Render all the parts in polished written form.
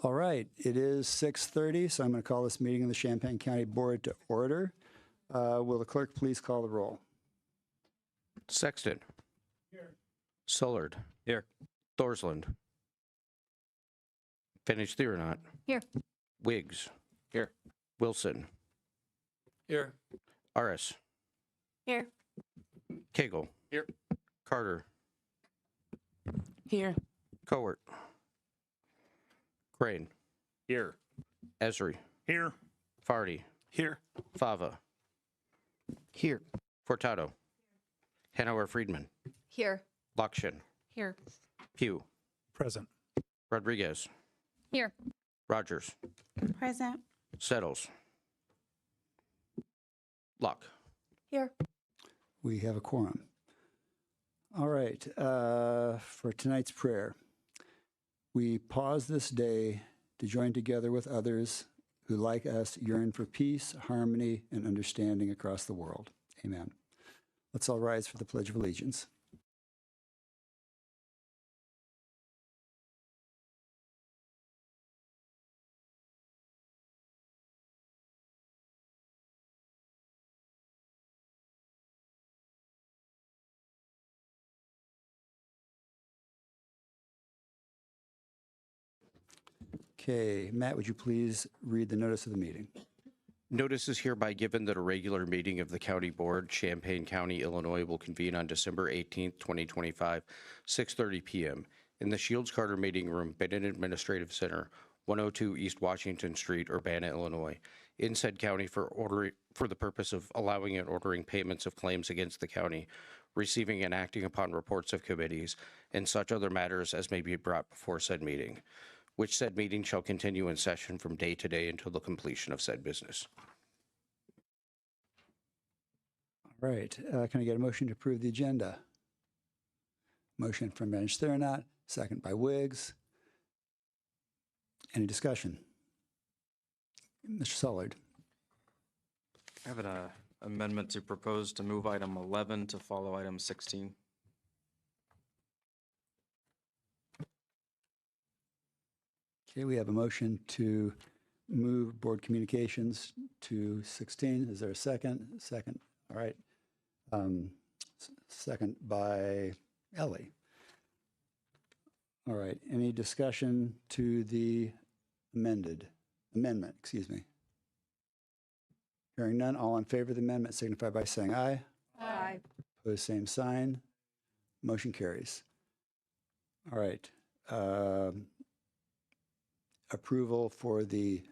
All right, it is 6:30, so I'm going to call this meeting of the Champaign County Board to order. Will the clerk please call the roll? Sexton. Here. Sullard. Here. Thorsland. Finnish Theronot. Here. Wiggs. Here. Wilson. Here. Aris. Here. Cagle. Here. Carter. Here. Cowart. Crane. Here. Esri. Here. Farty. Here. Fava. Here. Furtado. Hanauer Friedman. Here. Lakshin. Here. Pugh. Present. Rodriguez. Here. Rogers. Present. Settles. Locke. Here. We have a quorum. All right, for tonight's prayer, we pause this day to join together with others who, like us, yearn for peace, harmony, and understanding across the world. Amen. Let's all rise for the Pledge of Allegiance. Okay, Matt, would you please read the notice of the meeting? Notice is hereby given that a regular meeting of the County Board, Champaign County, Illinois, will convene on December 18th, 2025, 6:30 p.m. in the Shields Carter Meeting Room, Benton Administrative Center, 102 East Washington Street, Urbana, Illinois, in said county for the purpose of allowing and ordering payments of claims against the county, receiving and acting upon reports of committees, and such other matters as may be brought before said meeting, which said meeting shall continue in session from day to day until the completion of said business. All right, can I get a motion to approve the agenda? Motion from Finnish Theronot, second by Wiggs. Any discussion? Mr. Sullard. I have an amendment to propose to move item 11 to follow item 16. Okay, we have a motion to move board communications to 16. Is there a second? Second. All right. Second by Ellie. All right. Any discussion to the amendment? Excuse me. Hearing none. All in favor of the amendment signify by saying aye. Aye. Opposed, same sign. Motion carries. All right. Approval for the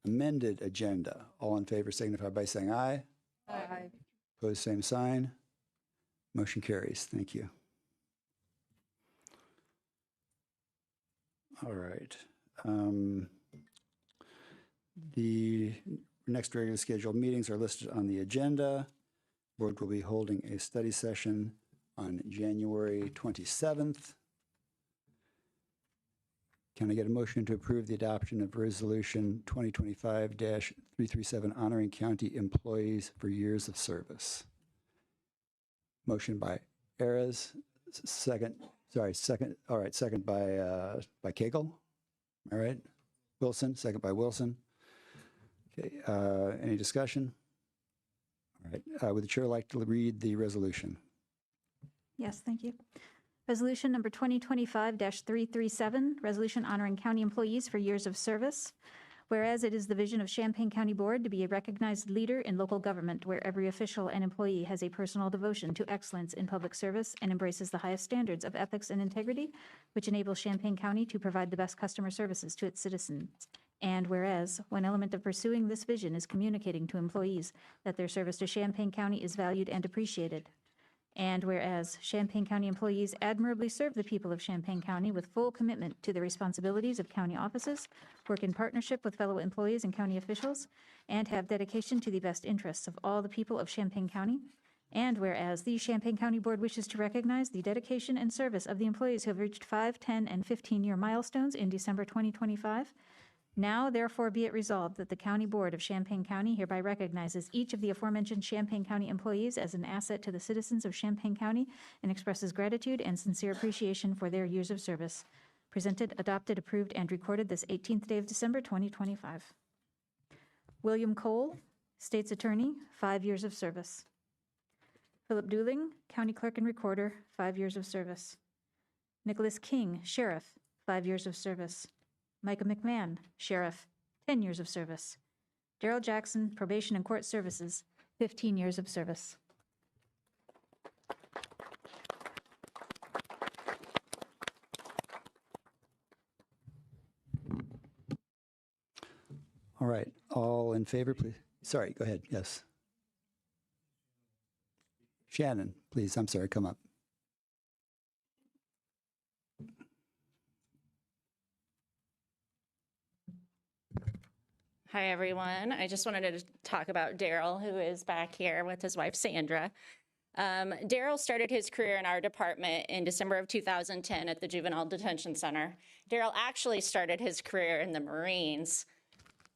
amended agenda. All in favor signify by saying aye. Aye. Opposed, same sign. Motion carries. Thank you. All right. The next regularly scheduled meetings are listed on the agenda. Board will be holding a study session on January 27th. Can I get a motion to approve the adoption of Resolution 2025-337 honoring county employees for years of service? Motion by Ayers, second by Cagle. All right. Wilson, second by Wilson. Okay, any discussion? All right, would the chair like to read the resolution? Yes, thank you. Resolution number 2025-337, resolution honoring county employees for years of service. Whereas it is the vision of Champaign County Board to be a recognized leader in local government where every official and employee has a personal devotion to excellence in public service and embraces the highest standards of ethics and integrity, which enable Champaign County to provide the best customer services to its citizens. And whereas one element of pursuing this vision is communicating to employees that their service to Champaign County is valued and appreciated. And whereas Champaign County employees admirably serve the people of Champaign County with full commitment to the responsibilities of county offices, work in partnership with fellow employees and county officials, and have dedication to the best interests of all the people of Champaign County. And whereas the Champaign County Board wishes to recognize the dedication and service of the employees who have reached 5, 10, and 15-year milestones in December 2025, now, therefore, be it resolved that the County Board of Champaign County hereby recognizes each of the aforementioned Champaign County employees as an asset to the citizens of Champaign County and expresses gratitude and sincere appreciation for their years of service. presented, adopted, approved, and recorded this 18th day of December, 2025. William Cole, State's Attorney, 5 years of service. Philip Dooling, County Clerk and Recorder, 5 years of service. Nicholas King, Sheriff, 5 years of service. Micah McMahon, Sheriff, 10 years of service. Daryl Jackson, Probation and Court Services, 15 years of service. All right, all in favor, please. Sorry, go ahead, yes. Shannon, please, I'm sorry, come up. Hi, everyone. I just wanted to talk about Daryl, who is back here with his wife, Sandra. Daryl started his career in our department in December of 2010 at the Juvenile Detention Center. Daryl actually started his career in the Marines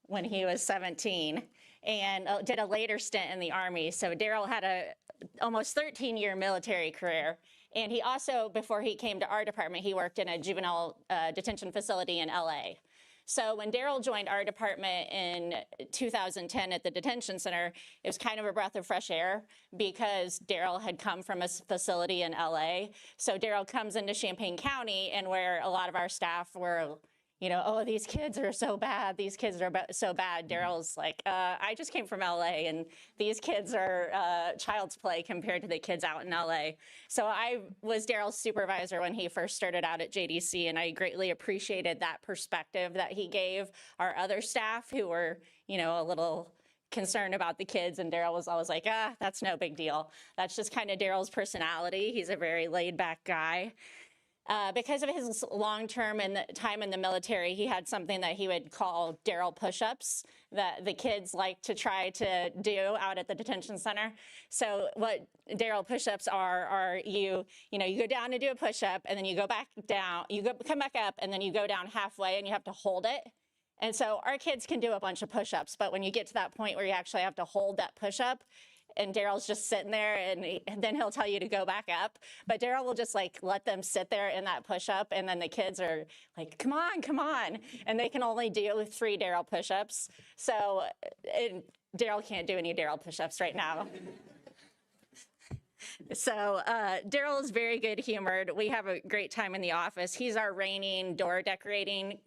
when he was 17 and did a later stint in the Army. So Daryl had a almost 13-year military career. And he also, before he came to our department, he worked in a juvenile detention facility in LA. So when Daryl joined our department in 2010 at the detention center, it was kind of a breath of fresh air because Daryl had come from a facility in LA. So Daryl comes into Champaign County, and where a lot of our staff were, you know, oh, these kids are so bad. These kids are so bad. Daryl's like, I just came from LA, and these kids are child's play compared to the kids out in LA. So I was Daryl's supervisor when he first started out at JDC, and I greatly appreciated that perspective that he gave our other staff who were, you know, a little concerned about the kids. And Daryl was always like, that's no big deal. That's just kind of Daryl's personality. He's a very laid back guy. Because of his long-term and time in the military, he had something that he would call Daryl push-ups that the kids like to try to do out at the detention center. So what Daryl push-ups are you go down to do a push-up, and then you go back down, come back up, and then you go down halfway, and you have to hold it. And so our kids can do a bunch of push-ups, but when you get to that point where you actually have to hold that push-up, and Daryl's just sitting there, and then he'll tell you to go back up. But Daryl will just like let them sit there in that push-up, and then the kids are like, come on, come on. And they can only do 3 Daryl push-ups. So Daryl can't do any Daryl push-ups right now. So Daryl is very good humored. We have a great time in the office. He's our reigning door decorating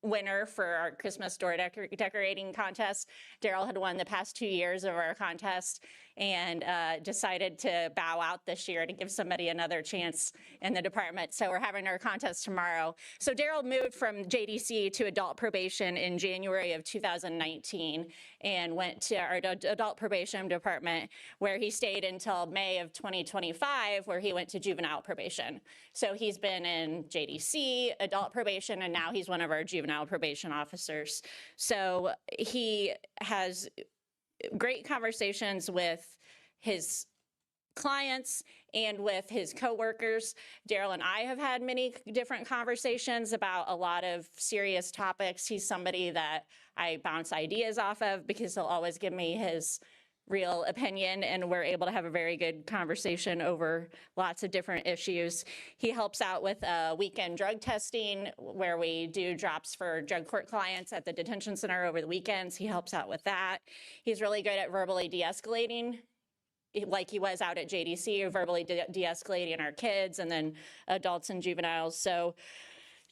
winner for our Christmas door decorating contest. Daryl had won the past 2 years of our contest and decided to bow out this year to give somebody another chance in the department. So we're having our contest tomorrow. So Daryl moved from JDC to adult probation in January of 2019 and went to our adult probation department, where he stayed until May of 2025, where he went to juvenile probation. So he's been in JDC, adult probation, and now he's one of our juvenile probation officers. So he has great conversations with his clients and with his coworkers. Daryl and I have had many different conversations about a lot of serious topics. He's somebody that I bounce ideas off of because he'll always give me his real opinion, and we're able to have a very good conversation over lots of different issues. He helps out with weekend drug testing, where we do drops for drug court clients at the detention center over the weekends. He helps out with that. He's really good at verbally de-escalating, like he was out at JDC, verbally de-escalating our kids and then adults and juveniles. So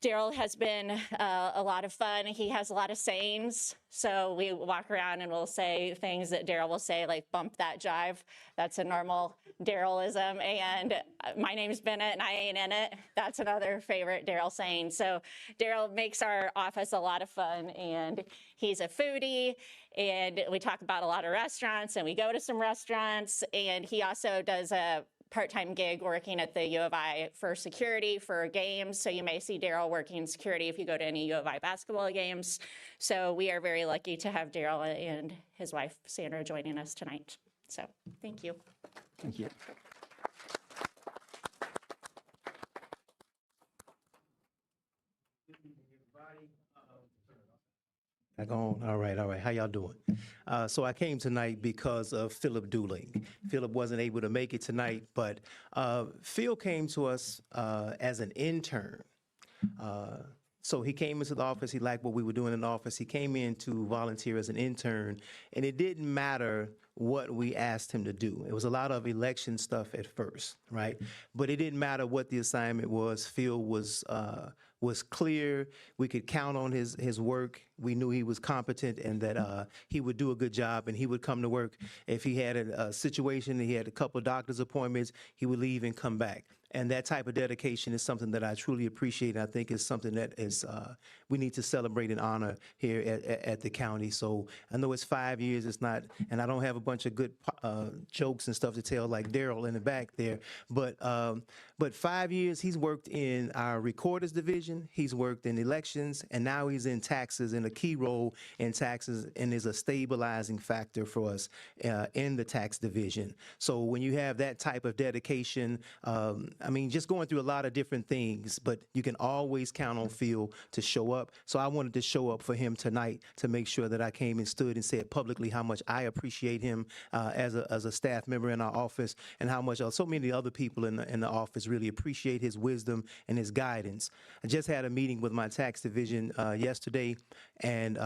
Daryl has been a lot of fun. He has a lot of sayings. So we walk around and we'll say things that Daryl will say, like bump that jive. That's a normal Darylism. And my name's Bennett and I ain't in it. That's another favorite Daryl saying. So Daryl makes our office a lot of fun, and he's a foodie, and we talk about a lot of restaurants, and we go to some restaurants, and he also does a part-time gig working at the U of I for security for games. So you may see Daryl working security if you go to any U of I basketball games. So we are very lucky to have Daryl and his wife, Sandra, joining us tonight. So thank you. Thank you. Back on. All right. How y'all doing? So I came tonight because of Philip Dooling. Philip wasn't able to make it tonight, but Phil came to us as an intern So he came into the office, he liked what we were doing in the office. He came in to volunteer as an intern, and it didn't matter what we asked him to do. It was a lot of election stuff at first, right? But it didn't matter what the assignment was. Phil was clear. We could count on his work. We knew he was competent and that he would do a good job, and he would come to work. If he had a situation, he had a couple of doctor's appointments, he would leave and come back. And that type of dedication is something that I truly appreciate. I think is something that is we need to celebrate and honor here at the county. So I know it's 5 years. It's not, and I don't have a bunch of good jokes and stuff to tell like Daryl in the back there. But 5 years, he's worked in our recorders division. He's worked in elections, and now he's in taxes, in a key role in taxes, and is a stabilizing factor for us in the tax division. So when you have that type of dedication, I mean, just going through a lot of different things, but you can always count on Phil to show up. So I wanted to show up for him tonight to make sure that I came and stood and said publicly how much I appreciate him as a staff member in our office, and how much so many other people in the office really appreciate his wisdom and his guidance. I just had a meeting with my tax division yesterday, and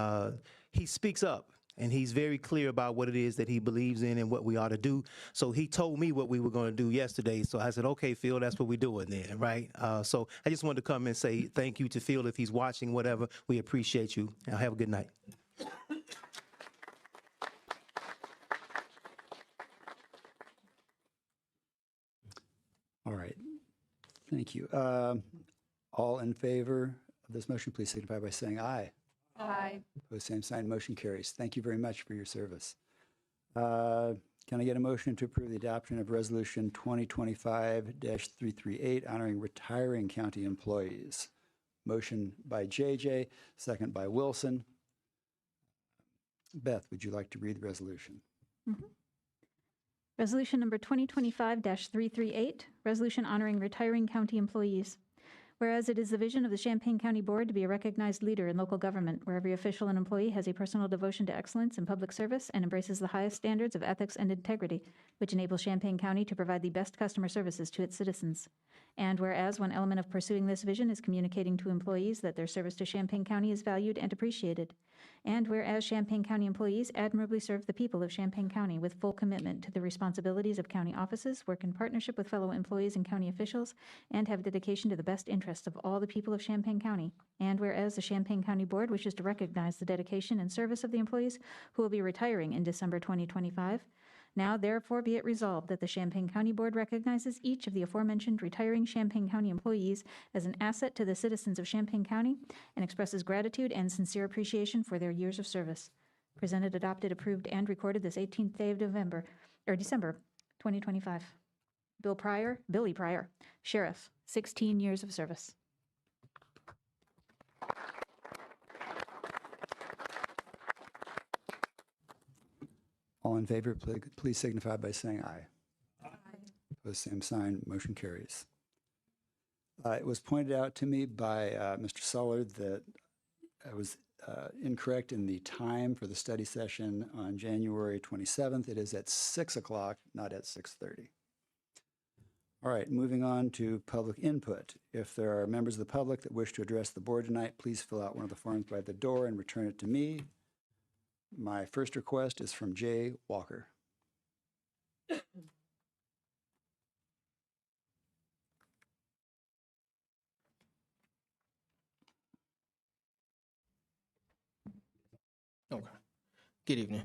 he speaks up. And he's very clear about what it is that he believes in and what we ought to do. So he told me what we were going to do yesterday. So I said, okay, Phil, that's what we're doing then, right? So I just wanted to come and say thank you to Phil if he's watching, whatever. We appreciate you. Now have a good night. All right. Thank you. All in favor of this motion, please signify by saying aye. Aye. Opposed, same sign. Motion carries. Thank you very much for your service. Can I get a motion to approve the adoption of Resolution 2025-338 honoring retiring county employees? Motion by JJ, second by Wilson. Beth, would you like to read the resolution? Resolution number 2025-338, resolution honoring retiring county employees. Whereas it is the vision of the Champaign County Board to be a recognized leader in local government, where every official and employee has a personal devotion to excellence in public service and embraces the highest standards of ethics and integrity, which enable Champaign County to provide the best customer services to its citizens. And whereas one element of pursuing this vision is communicating to employees that their service to Champaign County is valued and appreciated. And whereas Champaign County employees admirably serve the people of Champaign County with full commitment to the responsibilities of county offices, work in partnership with fellow employees and county officials, and have dedication to the best interests of all the people of Champaign County. And whereas the Champaign County Board wishes to recognize the dedication and service of the employees who will be retiring in December 2025, now therefore be it resolved that the Champaign County Board recognizes each of the aforementioned retiring Champaign County employees as an asset to the citizens of Champaign County and expresses gratitude and sincere appreciation for their years of service. Presented, adopted, approved, and recorded this 18th day of December 2025. Billy Pryor, Sheriff, 16 years of service. All in favor, please signify by saying aye. Aye. Opposed, same sign. Motion carries. It was pointed out to me by Mr. Sullard that I was incorrect in the time for the study session on January 27th. It is at 6 o'clock, not at 6:30. All right, moving on to public input. If there are members of the public that wish to address the board tonight, please fill out one of the forms by the door and return it to me. My first request is from Jay Walker. Okay. Good evening.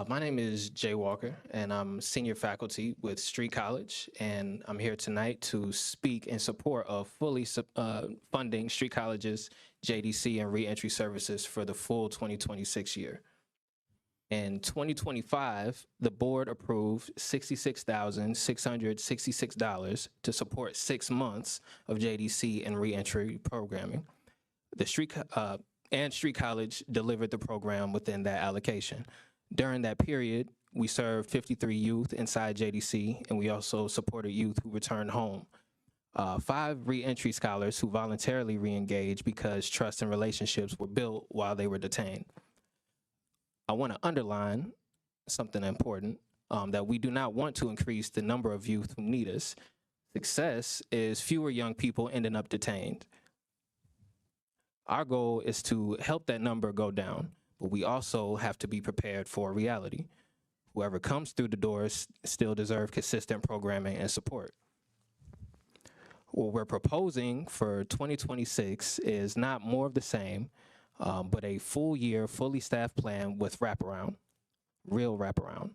My name is Jay Walker, and I'm senior faculty with Street College, and I'm here tonight to speak in support of fully funding Street College's JDC and reentry services for the full 2026 year. In 2025, the board approved $66,666 to support 6 months of JDC and reentry programming. The Street College delivered the program within that allocation. During that period, we served 53 youth inside JDC, and we also supported youth who returned home. 5 reentry scholars who voluntarily re-engaged because trust and relationships were built while they were detained. I want to underline something important, that we do not want to increase the number of youth who need us. Success is fewer young people ending up detained. Our goal is to help that number go down, but we also have to be prepared for reality. Whoever comes through the doors still deserve consistent programming and support. What we're proposing for 2026 is not more of the same, but a full year, fully staffed plan with wraparound, real wraparound.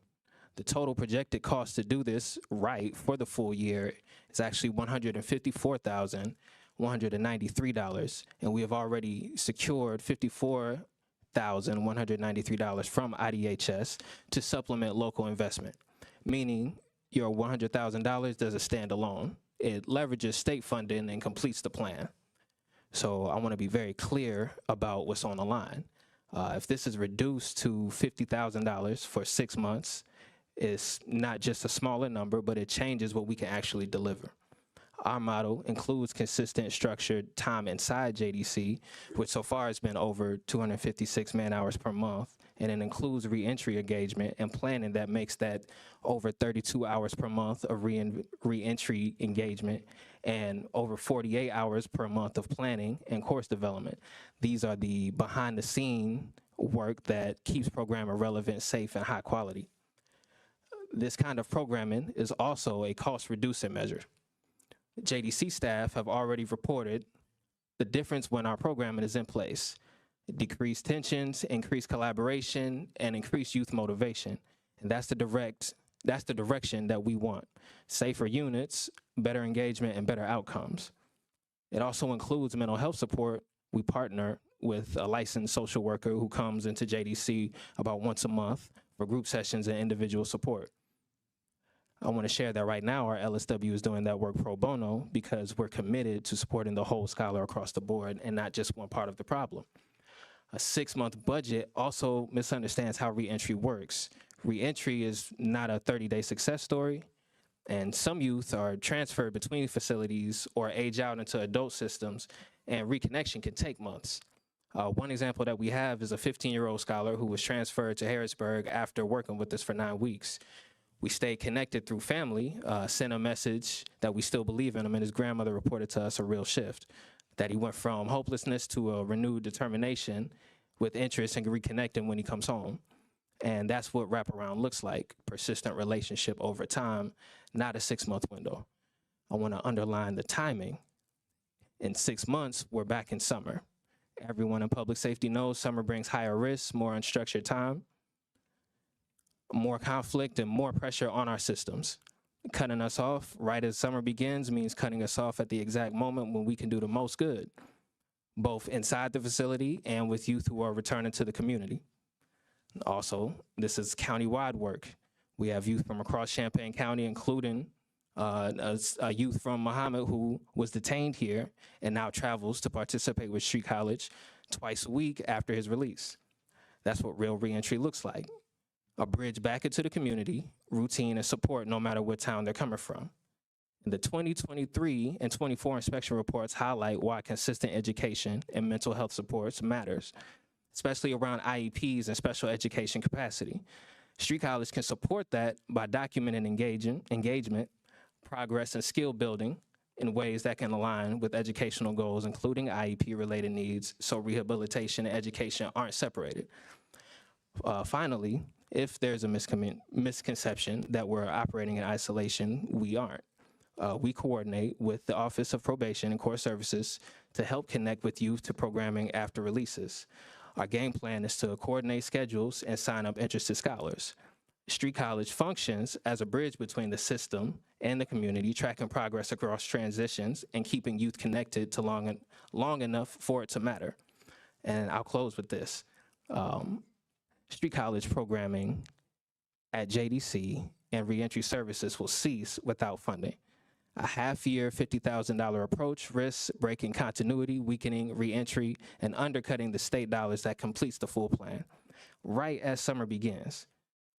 The total projected cost to do this right for the full year is actually $154,193, and we have already secured $54,193 from IDHS to supplement local investment, meaning your $100,000 doesn't stand alone. It leverages state funding and completes the plan. So I want to be very clear about what's on the line. If this is reduced to $50,000 for 6 months, it's not just a smaller number, but it changes what we can actually deliver. Our model includes consistent structured time inside JDC, which so far has been over 256 man-hours per month, and it includes reentry engagement and planning that makes that over 32 hours per month of reentry engagement and over 48 hours per month of planning and course development. These are the behind-the-scene work that keeps programming relevant, safe, and high quality. This kind of programming is also a cost-reducing measure. JDC staff have already reported the difference when our programming is in place. Decreased tensions, increased collaboration, and increased youth motivation. And that's the direction that we want. Safer units, better engagement, and better outcomes. It also includes mental health support. We partner with a licensed social worker who comes into JDC about once a month for group sessions and individual support. I want to share that right now our LSW is doing that work pro bono because we're committed to supporting the whole scholar across the board and not just one part of the problem. A 6-month budget also misunderstands how reentry works. Reentry is not a 30-day success story, and some youth are transferred between facilities or age out into adult systems, and reconnection can take months. One example that we have is a 15-year-old scholar who was transferred to Harrisburg after working with us for 9 weeks. We stayed connected through family, sent a message that we still believe in him, and his grandmother reported to us a real shift, that he went from hopelessness to a renewed determination with interest in reconnecting when he comes home. And that's what wraparound looks like, persistent relationship over time, not a 6-month window. I want to underline the timing. In 6 months, we're back in summer. Everyone in public safety knows summer brings higher risks, more unstructured time, more conflict, and more pressure on our systems. Cutting us off right as summer begins means cutting us off at the exact moment when we can do the most good, both inside the facility and with youth who are returning to the community. Also, this is county-wide work. We have youth from across Champaign County, including a youth from Muhammad who was detained here and now travels to participate with Street College twice a week after his release. That's what real reentry looks like. A bridge back into the community, routine and support no matter what town they're coming from. The 2023 and 24 inspection reports highlight why consistent education and mental health supports matters, especially around IEPs and special education capacity. Street College can support that by documenting engagement, progress, and skill building in ways that can align with educational goals, including IEP-related needs, so rehabilitation and education aren't separated. Finally, if there's a misconception that we're operating in isolation, we aren't. We coordinate with the Office of Probation and Core Services to help connect with youth to programming after releases. Our game plan is to coordinate schedules and sign up interested scholars. Street College functions as a bridge between the system and the community, tracking progress across transitions and keeping youth connected to long enough for it to matter. And I'll close with this. Street College programming at JDC and reentry services will cease without funding. A half-year, $50,000 approach risks breaking continuity, weakening reentry, and undercutting the state dollars that completes the full plan. Right as summer begins,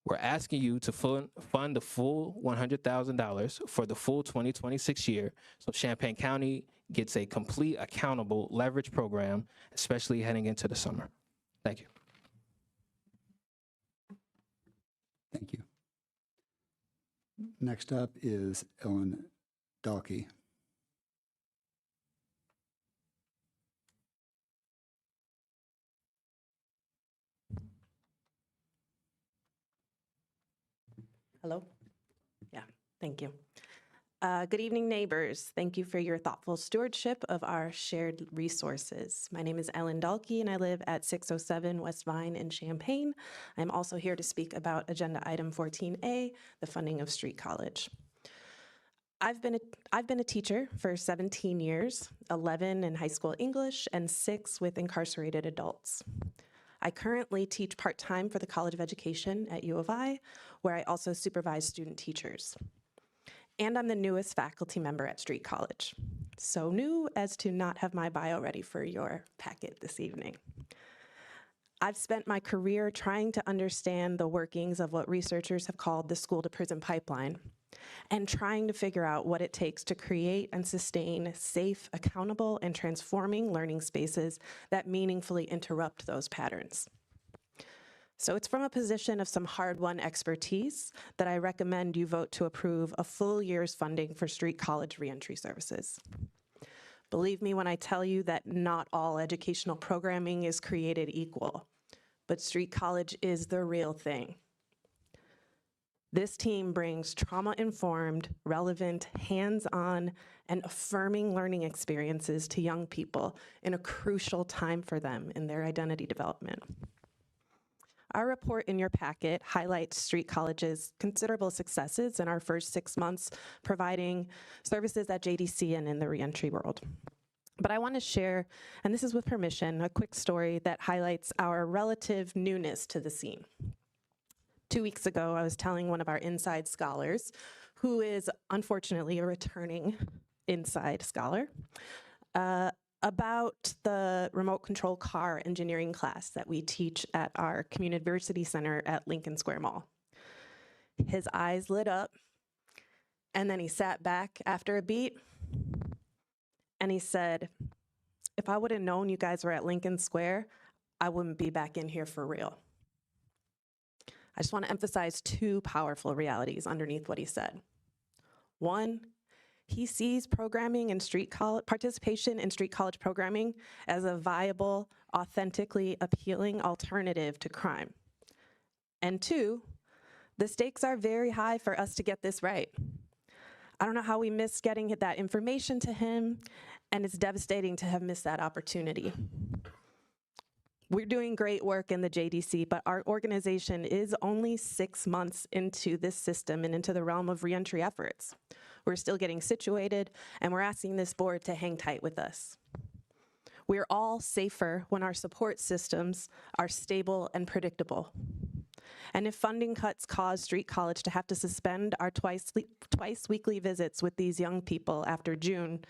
we're asking you to fund the full $100,000 for the full 2026 year so Champaign County gets a complete, accountable, leverage program, especially heading into the summer. Thank you. Thank you. Next up is Ellen Dalkey. Hello? Yeah, thank you. Good evening, neighbors. Thank you for your thoughtful stewardship of our shared resources. My name is Ellen Dalkey, and I live at 607 West Vine in Champaign. I'm also here to speak about Agenda Item 14A, the funding of Street College. I've been a teacher for 17 years, 11 in high school English and 6 with incarcerated adults. I currently teach part-time for the College of Education at U of I, where I also supervise student teachers. And I'm the newest faculty member at Street College. So new as to not have my bio ready for your packet this evening. I've spent my career trying to understand the workings of what researchers have called the school-to-prison pipeline, and trying to figure out what it takes to create and sustain safe, accountable, and transforming learning spaces that meaningfully interrupt those patterns. So it's from a position of some hard-won expertise that I recommend you vote to approve a full year's funding for Street College reentry services. Believe me when I tell you that not all educational programming is created equal, but Street College is the real thing. This team brings trauma-informed, relevant, hands-on, and affirming learning experiences to young people in a crucial time for them in their identity development. Our report in your packet highlights Street College's considerable successes in our first 6 months providing services at JDC and in the reentry world. But I want to share, and this is with permission, a quick story that highlights our relative newness to the scene. 2 weeks ago, I was telling one of our inside scholars, who is unfortunately a returning inside scholar, about the remote control car engineering class that we teach at our Community Center at Lincoln Square Mall. His eyes lit up, and then he sat back after a beat, and he said, "If I would have known you guys were at Lincoln Square, I wouldn't be back in here for real." I just want to emphasize 2 powerful realities underneath what he said. One, he sees programming in participation in Street College programming as a viable, authentically appealing alternative to crime. And 2, the stakes are very high for us to get this right. I don't know how we missed getting that information to him, and it's devastating to have missed that opportunity. We're doing great work in the JDC, but our organization is only 6 months into this system and into the realm of reentry efforts. We're still getting situated, and we're asking this board to hang tight with us. We're all safer when our support systems are stable and predictable. And if funding cuts cause Street College to have to suspend our twice weekly visits with these young people after June,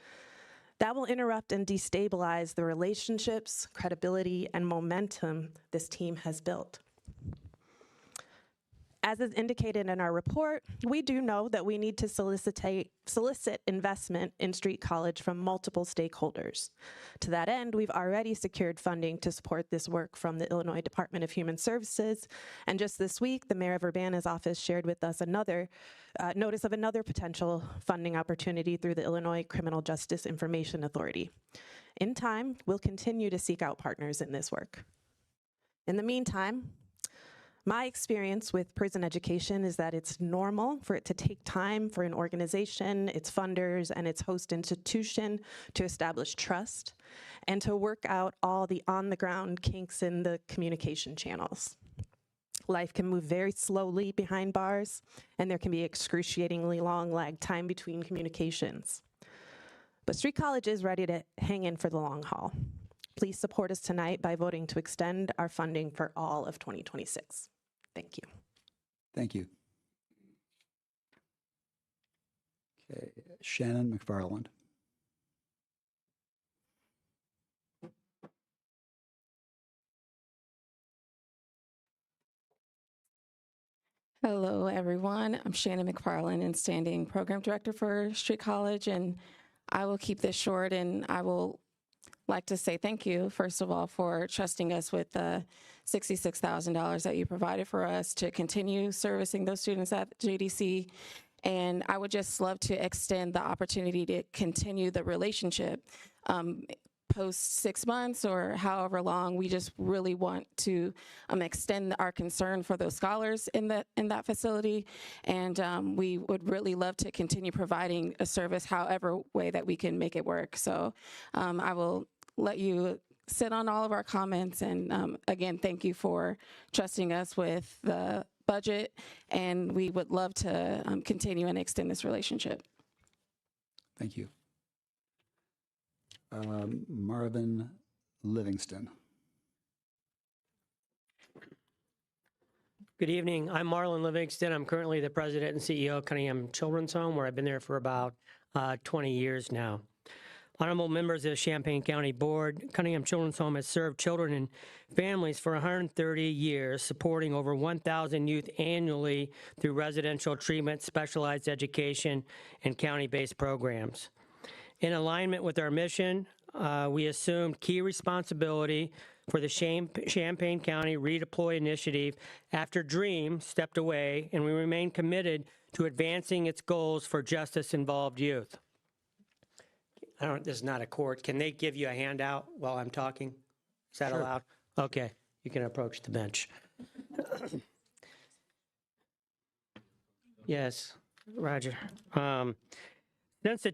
that will interrupt and destabilize the relationships, credibility, and momentum this team has built. As is indicated in our report, we do know that we need to solicit investment in Street College from multiple stakeholders. To that end, we've already secured funding to support this work from the Illinois Department of Human Services, and just this week, the Mayor of Urbana's office shared with us another notice of another potential funding opportunity through the Illinois Criminal Justice Information Authority. In time, we'll continue to seek out partners in this work. In the meantime, my experience with prison education is that it's normal for it to take time for an organization, its funders, and its host institution to establish trust and to work out all the on-the-ground kinks in the communication channels. Life can move very slowly behind bars, and there can be excruciatingly long lag time between communications. But Street College is ready to hang in for the long haul. Please support us tonight by voting to extend our funding for all of 2026. Thank you. Thank you. Okay, Shannon McFarland. Hello, everyone. I'm Shannon McFarland and Standing Program Director for Street College, and I will keep this short, and I will like to say thank you, first of all, for trusting us with the $66,000 that you provided for us to continue servicing those students at JDC And I would just love to extend the opportunity to continue the relationship post 6 months or however long. We just really want to extend our concern for those scholars in that facility, and we would really love to continue providing a service however way that we can make it work. So I will let you sit on all of our comments, and again, thank you for trusting us with the budget, and we would love to continue and extend this relationship. Thank you. Marvin Livingston. Good evening. I'm Marlon Livingston. I'm currently the president and CEO of Cunningham Children's Home, where I've been there for about 20 years now. Honorable members of the Champaign County Board, Cunningham Children's Home has served children and families for 130 years, supporting over 1,000 youth annually through residential treatment, specialized education, and county-based programs. In alignment with our mission, we assumed key responsibility for the Champaign County Redeploy Initiative after DREAM stepped away, and we remain committed to advancing its goals for justice-involved youth. This is not a court. Can they give you a handout while I'm talking? Is that allowed? Okay, you can approach the bench. Yes, Roger. Since the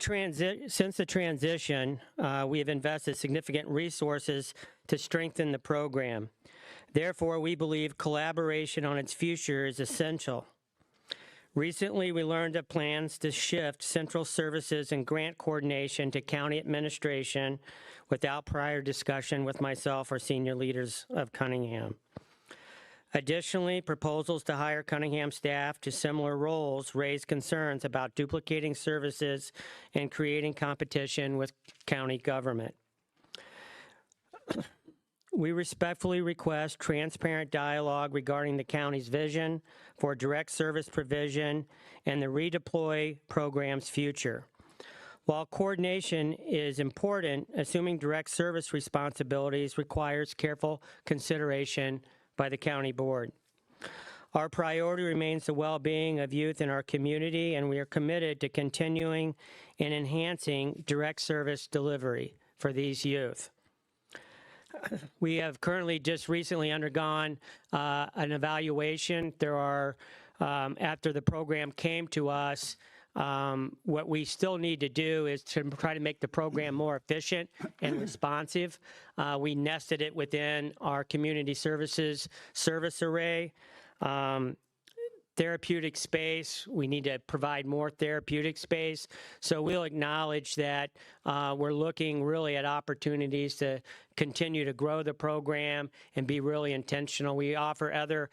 transition, we have invested significant resources to strengthen the program. Therefore, we believe collaboration on its future is essential. Recently, we learned of plans to shift central services and grant coordination to county administration without prior discussion with myself or senior leaders of Cunningham. Additionally, proposals to hire Cunningham staff to similar roles raise concerns about duplicating services and creating competition with county government. We respectfully request transparent dialogue regarding the county's vision for direct service provision and the redeploy program's future. While coordination is important, assuming direct service responsibilities requires careful consideration by the county board. Our priority remains the well-being of youth in our community, and we are committed to continuing and enhancing direct service delivery for these youth. We have currently just recently undergone an evaluation. There are, after the program came to us, what we still need to do is to try to make the program more efficient and responsive. We nested it within our community services service array. Therapeutic space, we need to provide more therapeutic space. So we'll acknowledge that we're looking really at opportunities to continue to grow the program and be really intentional. We offer other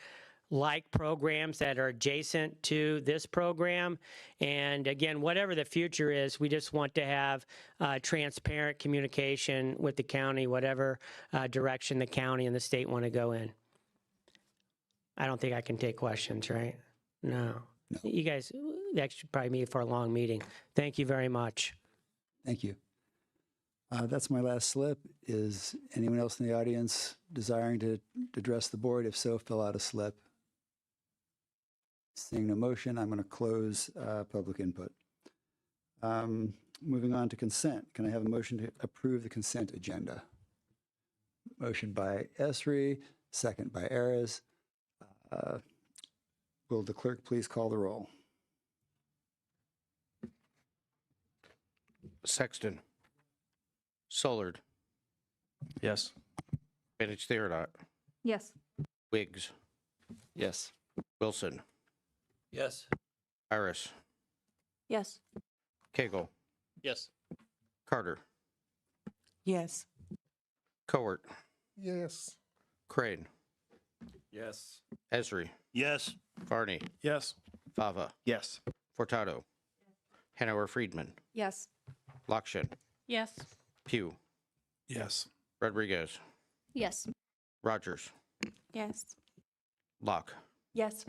like programs that are adjacent to this program. And again, whatever the future is, we just want to have transparent communication with the county, whatever direction the county and the state want to go in. I don't think I can take questions, right? No. You guys, that should probably be for a long meeting. Thank you very much. Thank you. That's my last slip. Is anyone else in the audience desiring to address the board? If so, fill out a slip. Seeing no motion, I'm going to close public input. Moving on to consent. Can I have a motion to approve the consent agenda? Motion by Esri, second by Ayers. Will the clerk please call the roll? Sexton. Sollard. Yes. Bennett Theodot. Yes. Wiggs. Yes. Wilson. Yes. Iris. Yes. Cagle. Yes. Carter. Yes. Cowart. Yes. Crane. Yes. Esri. Yes. Varney. Yes. Fava. Yes. Furtado. Hanover Friedman. Yes. Lakshin. Yes. Pugh. Yes. Rodriguez. Yes. Rogers. Yes. Locke. Yes.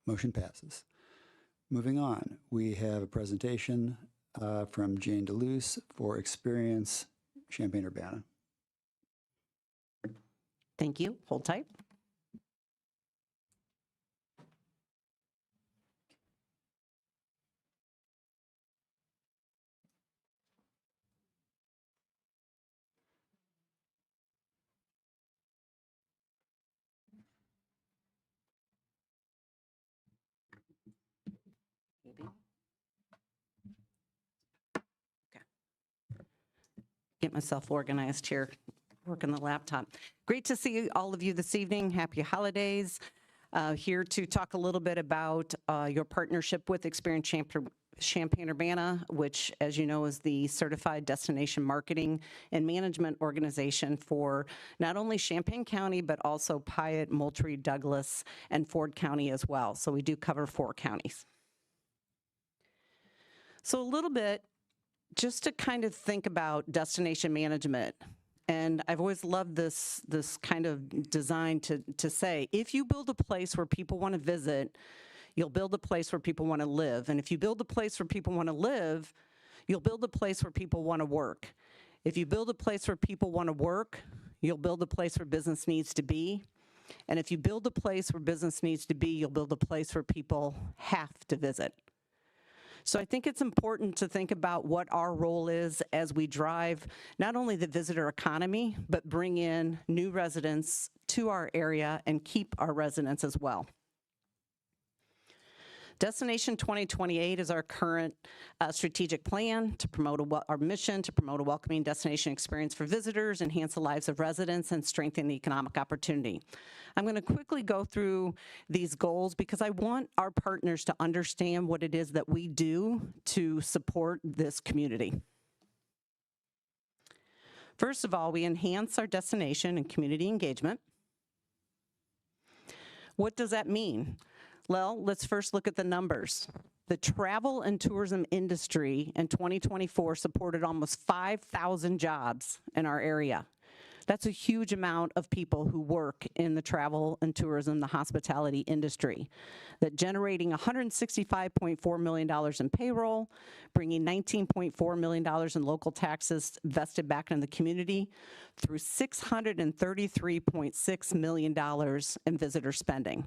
Motion passes. Moving on, we have a presentation from Jane DeLuce for Experience Champaign-Urbana. Thank you. Hold tight. get myself organized here, working the laptop. Great to see all of you this evening. Happy holidays. Here to talk a little bit about your partnership with Experience Champaign-Urbana, which, as you know, is the certified destination marketing and management organization for not only Champaign County, but also Piatt, Moultrie, Douglas, and Ford County as well. So we do cover 4 counties. So a little bit, just to kind of think about destination management. And I've always loved this kind of design to say, if you build a place where people want to visit, you'll build a place where people want to live. And if you build a place where people want to live, you'll build a place where people want to work. If you build a place where people want to work, you'll build a place where business needs to be. And if you build a place where business needs to be, you'll build a place where people have to visit. So I think it's important to think about what our role is as we drive not only the visitor economy, but bring in new residents to our area and keep our residents as well. Destination 2028 is our current strategic plan to promote our mission to promote a welcoming destination experience for visitors, enhance the lives of residents, and strengthen the economic opportunity. I'm going to quickly go through these goals because I want our partners to understand what it is that we do to support this community. First of all, we enhance our destination and community engagement. What does that mean? Well, let's first look at the numbers. The travel and tourism industry in 2024 supported almost 5,000 jobs in our area. That's a huge amount of people who work in the travel and tourism, the hospitality industry, that generating $165.4 million in payroll, bringing $19.4 million in local taxes vested back in the community through $633.6 million in visitor spending.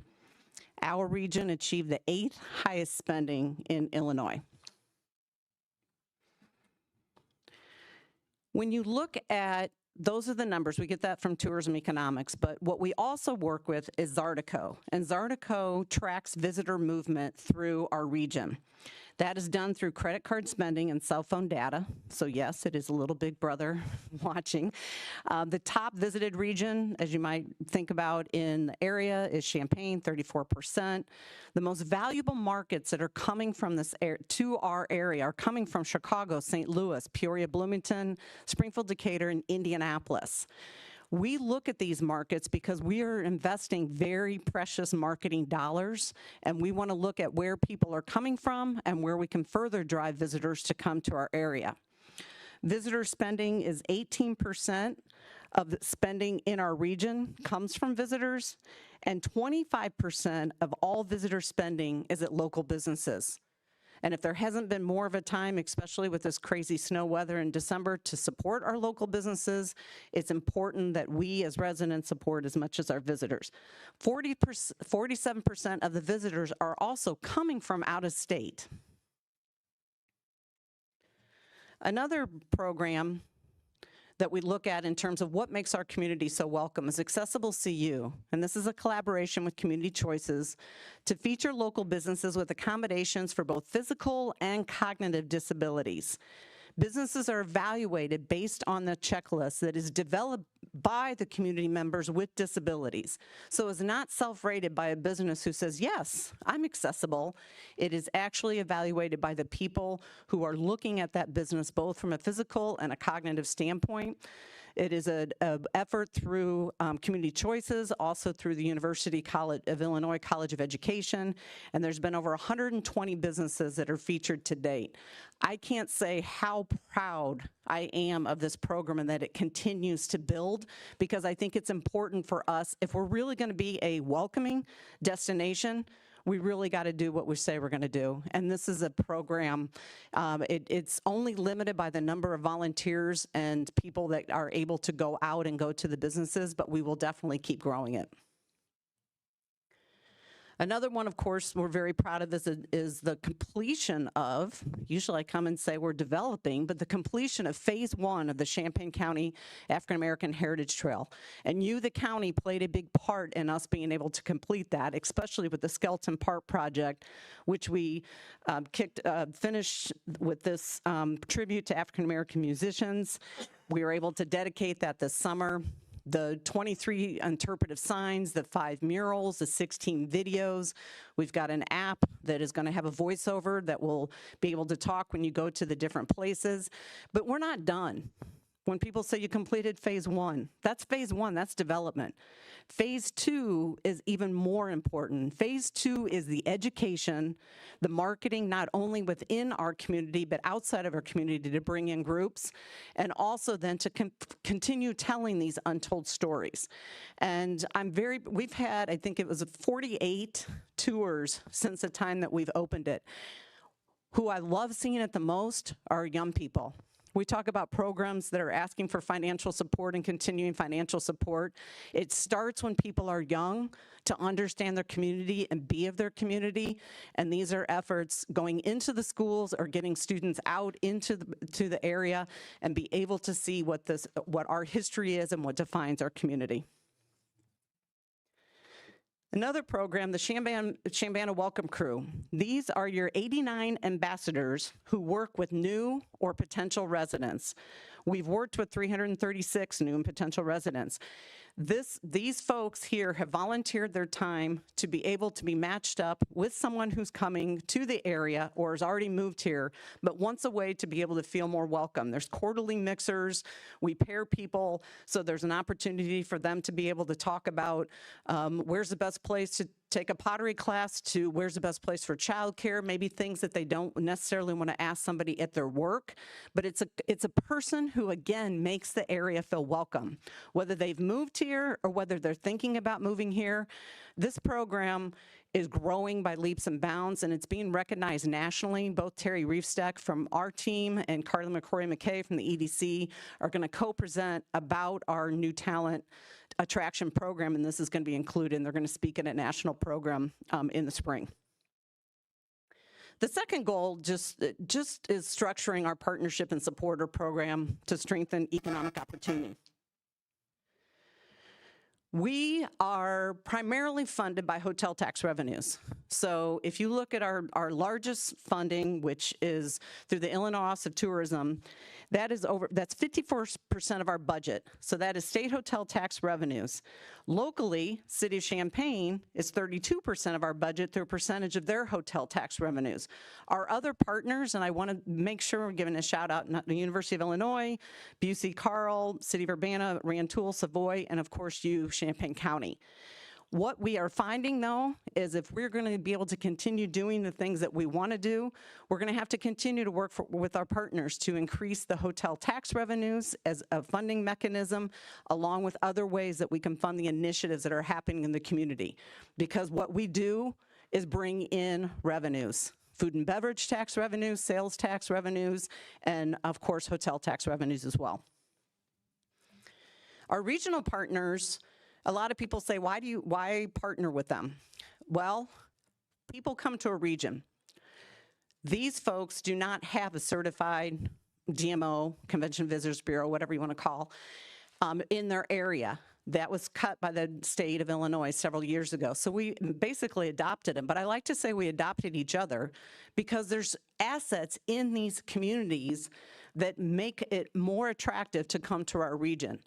Our region achieved the 8th highest spending in Illinois. When you look at, those are the numbers, we get that from tourism economics, but what we also work with is Zartico, and Zartico tracks visitor movement through our region. That is done through credit card spending and cell phone data. So yes, it is a little big brother watching. The top visited region, as you might think about in the area, is Champaign, 34%. The most valuable markets that are coming from this to our area are coming from Chicago, St. Louis, Peoria, Bloomington, Springfield, Decatur, and Indianapolis. We look at these markets because we are investing very precious marketing dollars, and we want to look at where people are coming from and where we can further drive visitors to come to our area. Visitor spending is 18% of the spending in our region comes from visitors, and 25% of all visitor spending is at local businesses. And if there hasn't been more of a time, especially with this crazy snow weather in December, to support our local businesses, it's important that we as residents support as much as our visitors. 47% of the visitors are also coming from out of state. Another program that we look at in terms of what makes our community so welcome is Accessible CU. And this is a collaboration with Community Choices to feature local businesses with accommodations for both physical and cognitive disabilities. Businesses are evaluated based on the checklist that is developed by the community members with disabilities. So it's not self-rated by a business who says, yes, I'm accessible. It is actually evaluated by the people who are looking at that business both from a physical and a cognitive standpoint. It is an effort through Community Choices, also through the University of Illinois College of Education, and there's been over 120 businesses that are featured to date. I can't say how proud I am of this program and that it continues to build, because I think it's important for us, if we're really going to be a welcoming destination, we really got to do what we say we're going to do. And this is a program, it's only limited by the number of volunteers and people that are able to go out and go to the businesses, but we will definitely keep growing it. Another one, of course, we're very proud of is the completion of, usually I come and say we're developing, but the completion of phase 1 of the Champaign County African American Heritage Trail. And you, the county, played a big part in us being able to complete that, especially with the Skeleton Park project, which we finished with this tribute to African American musicians. We were able to dedicate that this summer. The 23 interpretive signs, the 5 murals, the 16 videos. We've got an app that is going to have a voiceover that will be able to talk when you go to the different places. But we're not done. When people say you completed phase 1, that's phase 1, that's development. Phase 2 is even more important. Phase 2 is the education, the marketing, not only within our community, but outside of our community to bring in groups, and also then to continue telling these untold stories. And we've had, I think it was 48 tours since the time that we've opened it. Who I love seeing it the most are young people. We talk about programs that are asking for financial support and continuing financial support. It starts when people are young to understand their community and be of their community. And these are efforts going into the schools or getting students out into the area and be able to see what our history is and what defines our community. Another program, the Champaign Welcome Crew. These are your 89 ambassadors who work with new or potential residents. We've worked with 336 new and potential residents. These folks here have volunteered their time to be able to be matched up with someone who's coming to the area or has already moved here, but wants a way to be able to feel more welcome. There's quarterly mixers. We pair people, so there's an opportunity for them to be able to talk about where's the best place to take a pottery class to where's the best place for childcare, maybe things that they don't necessarily want to ask somebody at their work, but it's a person who, again, makes the area feel welcome. Whether they've moved here or whether they're thinking about moving here, this program is growing by leaps and bounds, and it's being recognized nationally. Both Terry Reefstack from our team and Carla McCrory-McKay from the EDC are going to co-present about our new talent attraction program, and this is going to be included, and they're going to speak at a national program in the spring. The second goal just is structuring our partnership and supporter program to strengthen economic opportunity. We are primarily funded by hotel tax revenues. So if you look at our largest funding, which is through the Illinois Office of Tourism, that's 54% of our budget. So that is state hotel tax revenues. Locally, City of Champaign is 32% of our budget through a percentage of their hotel tax revenues. Our other partners, and I want to make sure we're giving a shout out, the University of Illinois, Busey Carl, City of Urbana, Rantoul, Savoy, and of course you, Champaign County. What we are finding, though, is if we're going to be able to continue doing the things that we want to do, we're going to have to continue to work with our partners to increase the hotel tax revenues as a funding mechanism, along with other ways that we can fund the initiatives that are happening in the community. Because what we do is bring in revenues. Food and beverage tax revenues, sales tax revenues, and of course, hotel tax revenues as well. Our regional partners, a lot of people say, why partner with them? Well, people come to a region. These folks do not have a certified GMO, Convention Visitors Bureau, whatever you want to call, in their area. That was cut by the state of Illinois several years ago. So we basically adopted them. But I like to say we adopted each other because there's assets in these communities that make it more attractive to come to our region.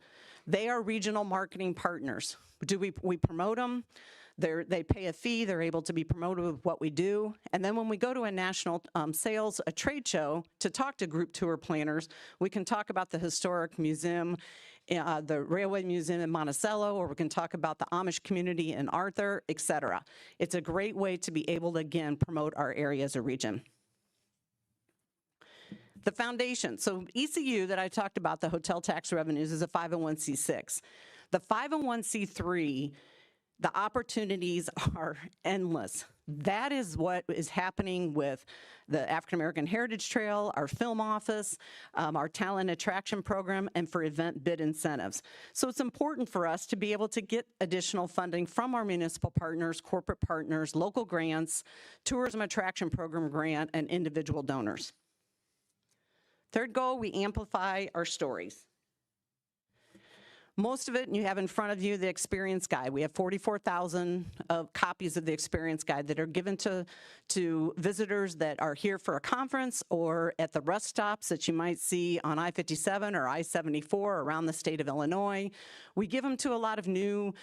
They are regional marketing partners. We promote them. They pay a fee. They're able to be promoted with what we do. And then when we go to a national a trade show to talk to group tour planners, we can talk about the historic museum, the Railway Museum in Monticello, or we can talk about the Amish community in Arthur, et cetera. It's a great way to be able to, again, promote our area as a region. The foundation, so ECU that I talked about, the hotel tax revenues, is a 501c6. The 501c3, the opportunities are endless. That is what is happening with the African American Heritage Trail, our film office, our talent attraction program, and for event bid incentives. So it's important for us to be able to get additional funding from our municipal partners, corporate partners, local grants, tourism attraction program grant, and individual donors. Third goal, we amplify our stories. Most of it, and you have in front of you the experience guide. We have 44,000 of copies of the experience guide that are given to visitors that are here for a conference or at the rest stops that you might see on I-57 or I-74 around the state of Illinois. We give them to a lot of new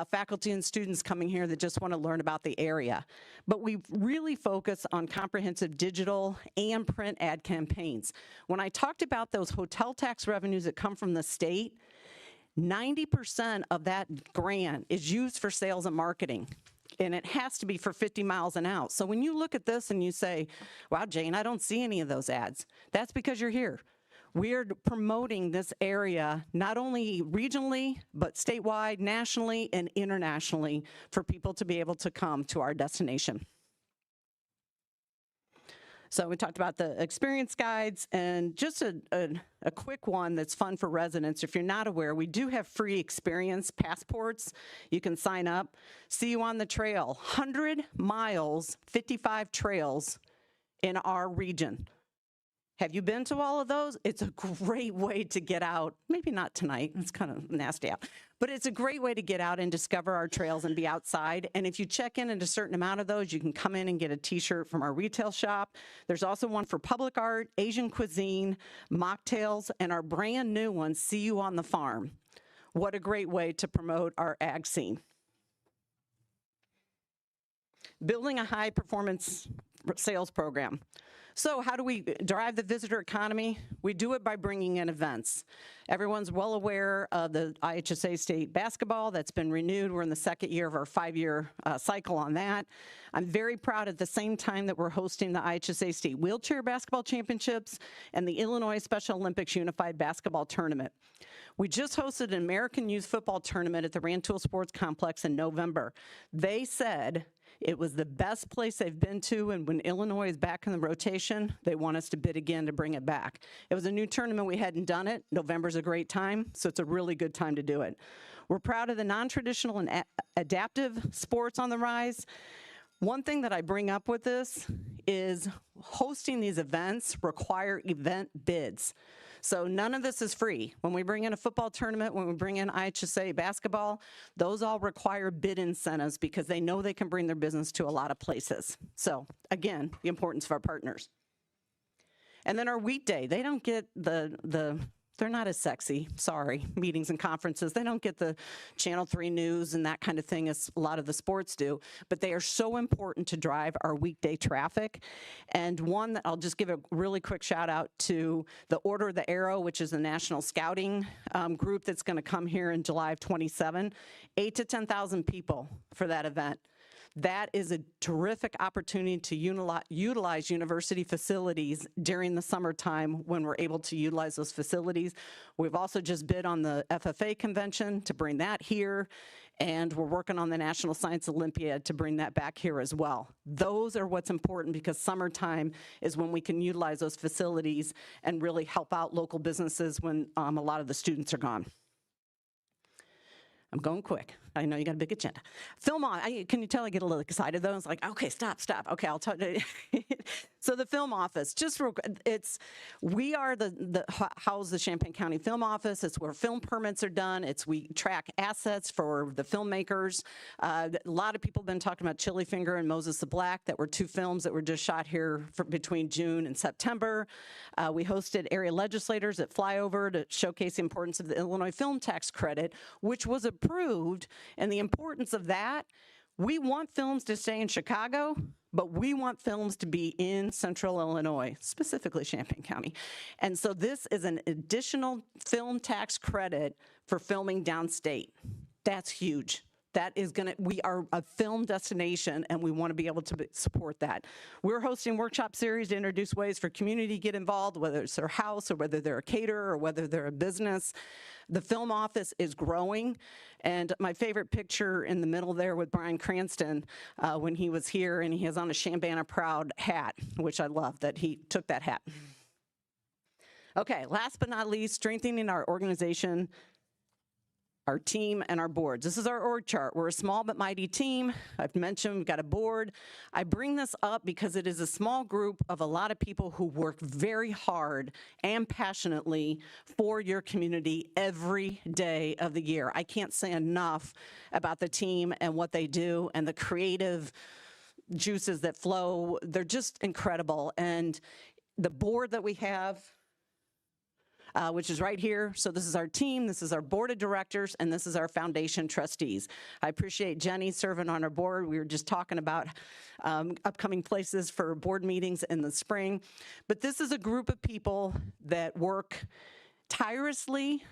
faculty and students coming here that just want to learn about the area. But we really focus on comprehensive digital and print ad campaigns. When I talked about those hotel tax revenues that come from the state, 90% of that grant is used for sales and marketing, and it has to be for 50 miles and out. So when you look at this and you say, wow, Jane, I don't see any of those ads, that's because you're here. We're promoting this area not only regionally, but statewide, nationally, and internationally for people to be able to come to our destination. So we talked about the experience guides, and just a quick one that's fun for residents. If you're not aware, we do have free experience passports. You can sign up. See you on the trail. 100 miles, 55 trails in our region. Have you been to all of those? It's a great way to get out. Maybe not tonight, it's kind of nasty out. But it's a great way to get out and discover our trails and be outside. And if you check in at a certain amount of those, you can come in and get a t-shirt from our retail shop. There's also one for public art, Asian cuisine, mocktails, and our brand new one, See You on the Farm. What a great way to promote our ag scene. Building a high performance sales program. So how do we drive the visitor economy? We do it by bringing in events. Everyone's well aware of the IHSA state basketball that's been renewed. We're in the second year of our 5-year cycle on that. I'm very proud at the same time that we're hosting the IHSA state wheelchair basketball championships and the Illinois Special Olympics Unified Basketball Tournament. We just hosted an American Youth Football Tournament at the Rantoul Sports Complex in November. They said it was the best place they've been to, and when Illinois is back in the rotation, they want us to bid again to bring it back. It was a new tournament. We hadn't done it. November's a great time, so it's a really good time to do it. We're proud of the non-traditional and adaptive sports on the rise. One thing that I bring up with this is hosting these events require event bids. So none of this is free. When we bring in a football tournament, when we bring in IHSA basketball, those all require bid incentives because they know they can bring their business to a lot of places. So again, the importance of our partners. And then our weekday, they don't get they're not as sexy, sorry, meetings and conferences. They don't get the Channel 3 news and that kind of thing as a lot of the sports do, but they are so important to drive our weekday traffic. And one that I'll just give a really quick shout out to the Order of the Arrow, which is the National Scouting group that's gonna come here in July of 27, 8 to 10,000 people for that event. That is a terrific opportunity to utilize university facilities during the summertime when we're able to utilize those facilities. We've also just bid on the FFA convention to bring that here, and we're working on the National Science Olympiad to bring that back here as well. Those are what's important because summertime is when we can utilize those facilities and really help out local businesses when a lot of the students are gone. I'm going quick. I know you got a big agenda. Film on. Can you tell I get a little excited though? It's like, okay, stop. Okay, I'll tell you. So the film office, just real, we are house the Champaign County Film Office. It's where film permits are done. We track assets for the filmmakers. A lot of people have been talking about Chili Finger and Moses the Black. That were 2 films that were just shot here between June and September. We hosted area legislators at Flyover to showcase the importance of the Illinois Film Tax Credit, which was approved. And the importance of that, we want films to stay in Chicago, but we want films to be in central Illinois, specifically Champaign County. And so this is an additional film tax credit for filming downstate. That's huge. We are a film destination and we want to be able to support that. We're hosting workshop series to introduce ways for community to get involved, whether it's their house or whether they're a caterer or whether they're a business. The film office is growing, and my favorite picture in the middle there with Brian Cranston when he was here, and he has on a Champaign Proud hat, which I love that he took that hat. Okay, last but not least, strengthening our organization our team, and our boards. This is our org chart. We're a small but mighty team. I've mentioned we've got a board. I bring this up because it is a small group of a lot of people who work very hard and passionately for your community every day of the year. I can't say enough about the team and what they do and the creative juices that flow. They're just incredible. And the board that we have, which is right here. So this is our team, this is our board of directors, and this is our foundation trustees. I appreciate Jenny serving on our board. We were just talking about upcoming places for board meetings in the spring. But this is a group of people that work tirelessly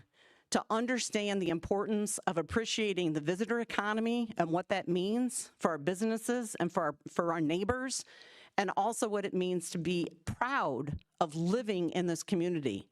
to understand the importance of appreciating the visitor economy and what that means for our businesses and for our neighbors, and also what it means to be proud of living in this community.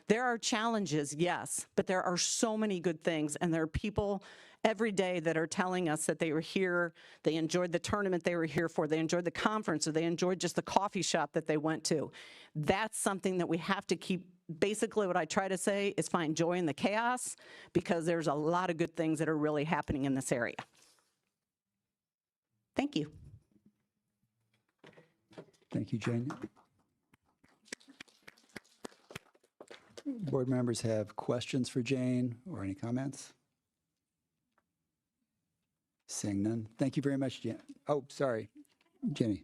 There are challenges, yes, but there are so many good things, and there are people every day that are telling us that they were here, they enjoyed the tournament they were here for, they enjoyed the conference, or they enjoyed just the coffee shop that they went to. That's something that we have to keep. Basically, what I try to say is find joy in the chaos, because there's a lot of good things that are really happening in this area. Thank you. Thank you, Jane. Board members have questions for Jane or any comments? Seeing none. Thank you very much, Jen. Oh, sorry, Jenny.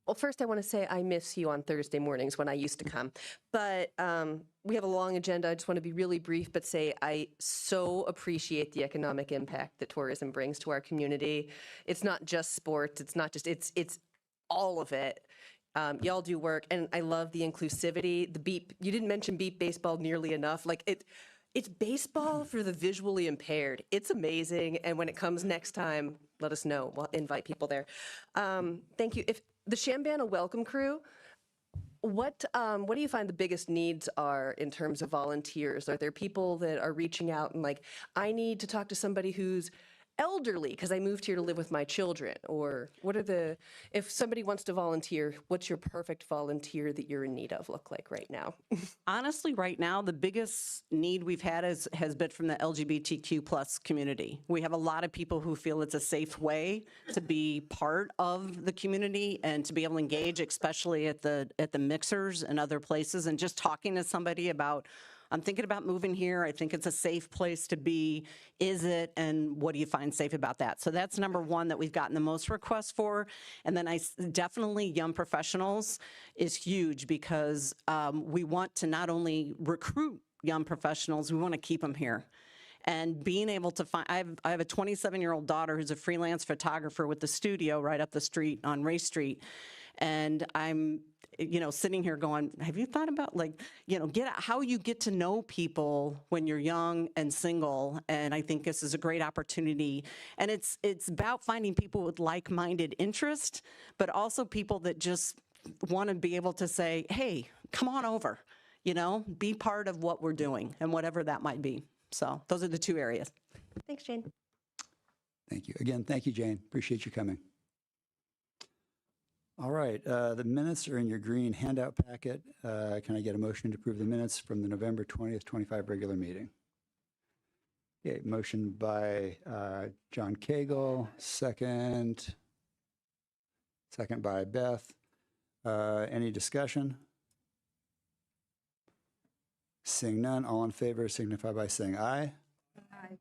Well, first I want to say I miss you on Thursday mornings when I used to come. But we have a long agenda. I just want to be really brief, but say I so appreciate the economic impact that tourism brings to our community. It's not just sports. It's not just, it's all of it. Y'all do work, and I love the inclusivity. The beat, you didn't mention beat baseball nearly enough. Like it's baseball for the visually impaired. It's amazing, and when it comes next time, let us know. We'll invite people there. Thank you. If the Shambana Welcome Crew, what do you find the biggest needs are in terms of volunteers? Are there people that are reaching out and like, I need to talk to somebody who's elderly because I moved here to live with my children? Or what are if somebody wants to volunteer, what's your perfect volunteer that you're in need of look like right now? Honestly, right now, the biggest need we've had has been from the LGBTQ plus community. We have a lot of people who feel it's a safe way to be part of the community and to be able to engage, especially at the mixers and other places, and just talking to somebody about, I'm thinking about moving here. I think it's a safe place to be. Is it? And what do you find safe about that? So that's number one that we've gotten the most requests for. And then definitely young professionals is huge, because we want to not only recruit young professionals, we want to keep them here. And being able to find, I have a 27-year-old daughter who's a freelance photographer with the studio right up the street on Ray Street. And I'm sitting here going, have you thought about how you get to know people when you're young and single? And I think this is a great opportunity. And it's about finding people with like-minded interest, but also people that just want to be able to say, hey, come on over, be part of what we're doing and whatever that might be. So those are the two areas. Thanks, Jane. Thank you. Again, thank you, Jane. Appreciate you coming. All right, the minutes are in your green handout packet. Can I get a motion to approve the minutes from the November 20th, 25 regular meeting? Okay, motion by John Cagle, second by Beth. Any discussion? Seeing none, all in favor signify by saying aye. Aye.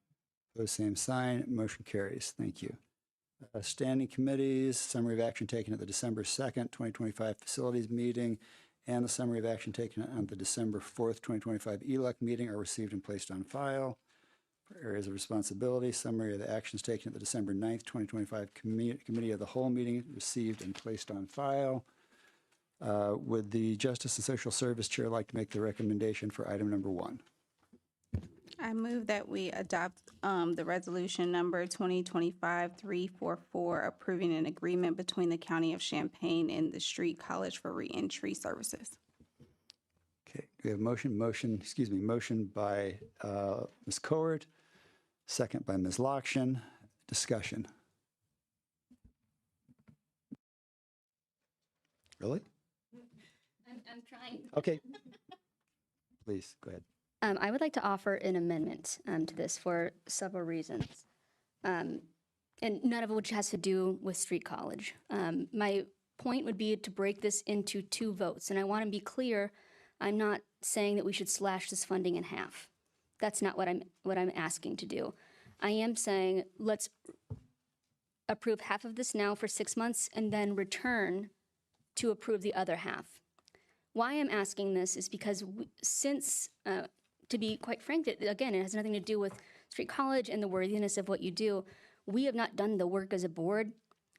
Opposed, same sign. Motion carries. Thank you. Standing committees, summary of action taken at the December 2nd, 2025 facilities meeting, and the summary of action taken on the December 4th, 2025 ELEC meeting are received and placed on file. For areas of responsibility, summary of the actions taken at the December 9th, 2025 committee of the whole meeting received and placed on file. Would the Justice and Social Service Chair like to make the recommendation for item number 1? I move that we adopt the resolution number 2025-344, approving an agreement between the County of Champaign and the Street College for Reentry Services. Okay, we have motion by Ms. Cowart, second by Ms. Lokshin. Discussion. Really? I'm trying. Okay. Please, go ahead. I would like to offer an amendment to this for several reasons, and none of which has to do with Street College. My point would be to break this into 2 votes, and I want to be clear, I'm not saying that we should slash this funding in half. That's not what I'm asking to do. I am saying let's approve half of this now for 6 months and then return to approve the other half. Why I'm asking this is because to be quite frank, again, it has nothing to do with Street College and the worthiness of what you do. We have not done the work as a board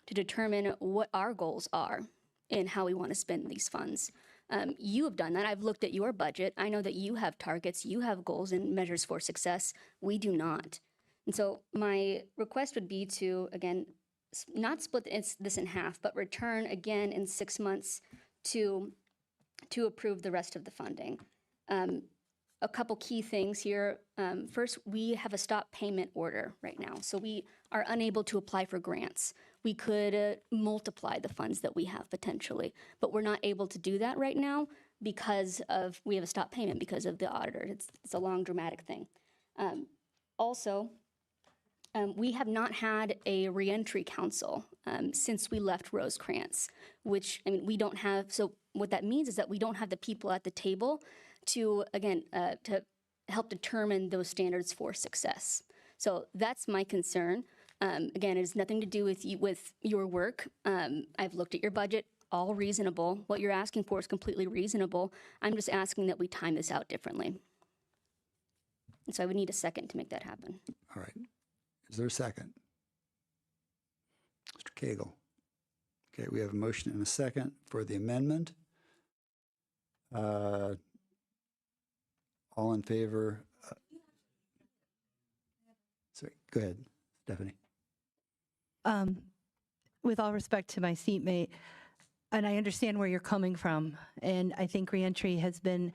to determine what our goals are and how we want to spend these funds. You have done that. I've looked at your budget. I know that you have targets, you have goals and measures for success. We do not. And so my request would be to, again, not split this in half, but return again in 6 months to approve the rest of the funding. A couple key things here. First, we have a stop payment order right now, so we are unable to apply for grants. We could multiply the funds that we have potentially, but we're not able to do that right now because we have a stop payment because of the auditor. It's a long, dramatic thing. Also, we have not had a reentry council since we left Rosecrans, which, I mean, we don't have, so what that means is that we don't have the people at the table to, again, to help determine those standards for success. So that's my concern. Again, it has nothing to do with your work. I've looked at your budget, all reasonable. What you're asking for is completely reasonable. I'm just asking that we time this out differently. And so I would need a second to make that happen. All right. Is there a second? Mr. Cagle. Okay, we have a motion and a second for the amendment. All in favor? Sorry, go ahead, Stephanie. With all respect to my seatmate, and I understand where you're coming from, and I think reentry has been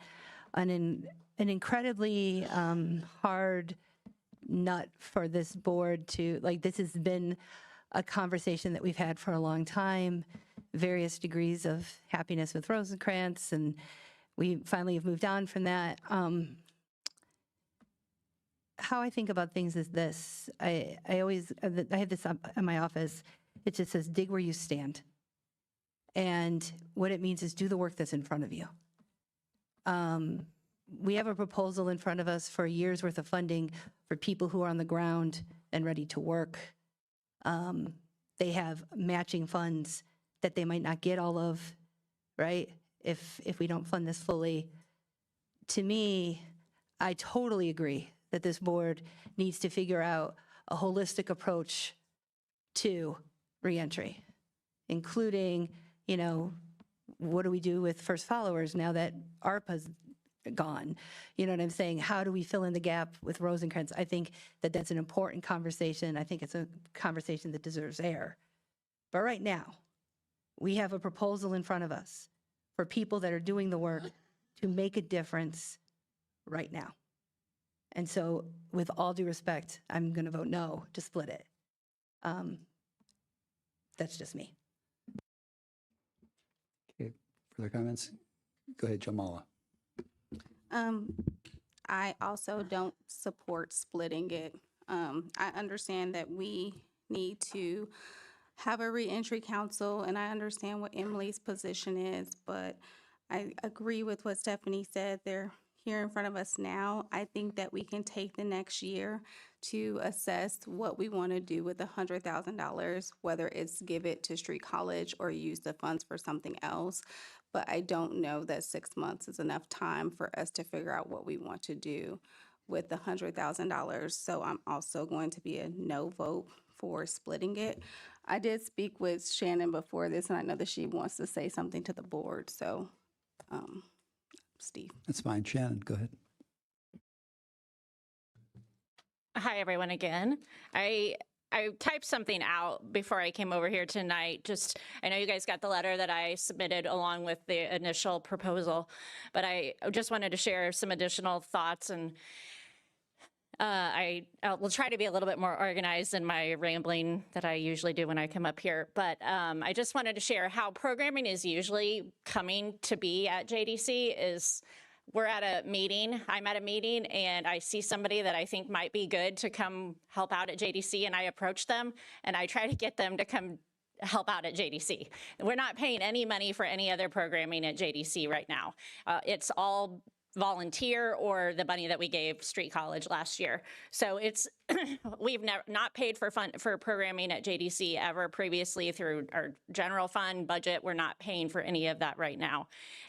an incredibly hard nut for this board to, like, this has been a conversation that we've had for a long time, various degrees of happiness with Rosencrantz, and we finally have moved on from that. How I think about things is this. I have this up in my office. It just says, dig where you stand. And what it means is do the work that's in front of you. We have a proposal in front of us for a year's worth of funding for people who are on the ground and ready to work. They have matching funds that they might not get all of, right? If we don't fund this fully. To me, I totally agree that this board needs to figure out a holistic approach to reentry, including, what do we do with first followers now that ARPA's gone? You know what I'm saying? How do we fill in the gap with Rosencrantz? I think that that's an important conversation. I think it's a conversation that deserves air. But right now, we have a proposal in front of us for people that are doing the work to make a difference right now. And so, with all due respect, I'm going to vote no to split it. That's just me. Okay, further comments? Go ahead, Jamala. I also don't support splitting it. I understand that we need to have a reentry council, and I understand what Emily's position is, but I agree with what Stephanie said. They're here in front of us now. I think that we can take the next year to assess what we want to do with the $100,000, whether it's give it to Street College or use the funds for something else. But I don't know that 6 months is enough time for us to figure out what we want to do with the $100,000. So I'm also going to be a no vote for splitting it. I did speak with Shannon before this, and I know that she wants to say something to the board. So, Steve. That's fine. Shannon, go ahead. Hi, everyone, again. I typed something out before I came over here tonight. I know you guys got the letter that I submitted along with the initial proposal, but I just wanted to share some additional thoughts, and I will try to be a little bit more organized in my rambling that I usually do when I come up here. But I just wanted to share how programming is usually coming to be at JDC is we're at a meeting, I'm at a meeting, and I see somebody that I think might be good to come help out at JDC, and I approach them, and I try to get them to come help out at JDC. We're not paying any money for any other programming at JDC right now. It's all volunteer or the money that we gave Street College last year. So it's, we've not paid for programming at JDC ever previously through our general fund budget. We're not paying for any of that right now.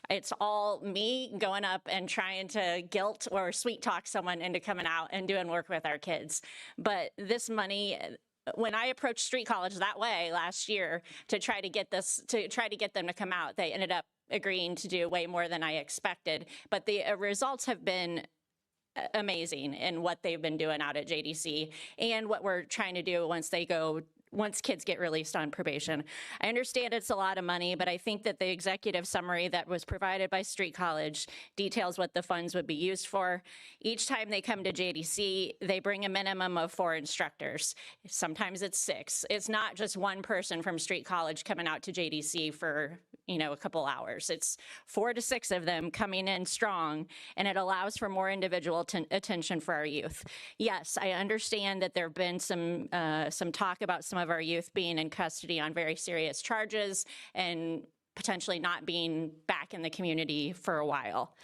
It's all me going up and trying to guilt or sweet talk someone into coming out and doing work with our kids. But this money, when I approached Street College that way last year to try to get them to come out, they ended up agreeing to do way more than I expected. But the results have been amazing in what they've been doing out at JDC and what we're trying to do once kids get released on probation. I understand it's a lot of money, but I think that the executive summary that was provided by Street College details what the funds would be used for. Each time they come to JDC, they bring a minimum of 4 instructors. Sometimes it's 6. It's not just one person from Street College coming out to JDC for, a couple hours. It's 4 to 6 of them coming in strong, and it allows for more individual attention for our youth. Yes, I understand that there have been some talk about some of our youth being in custody on very serious charges and potentially not being back in the community for a while.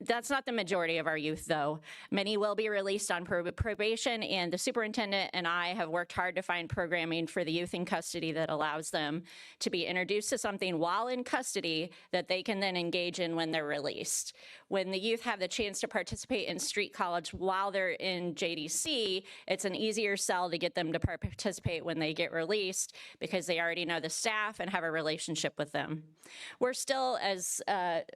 That's not the majority of our youth, though. Many will be released on probation, and the superintendent and I have worked hard to find programming for the youth in custody that allows them to be introduced to something while in custody that they can then engage in when they're released. When the youth have the chance to participate in Street College while they're in JDC, it's an easier sell to get them to participate when they get released because they already know the staff and have a relationship with them. We're still, as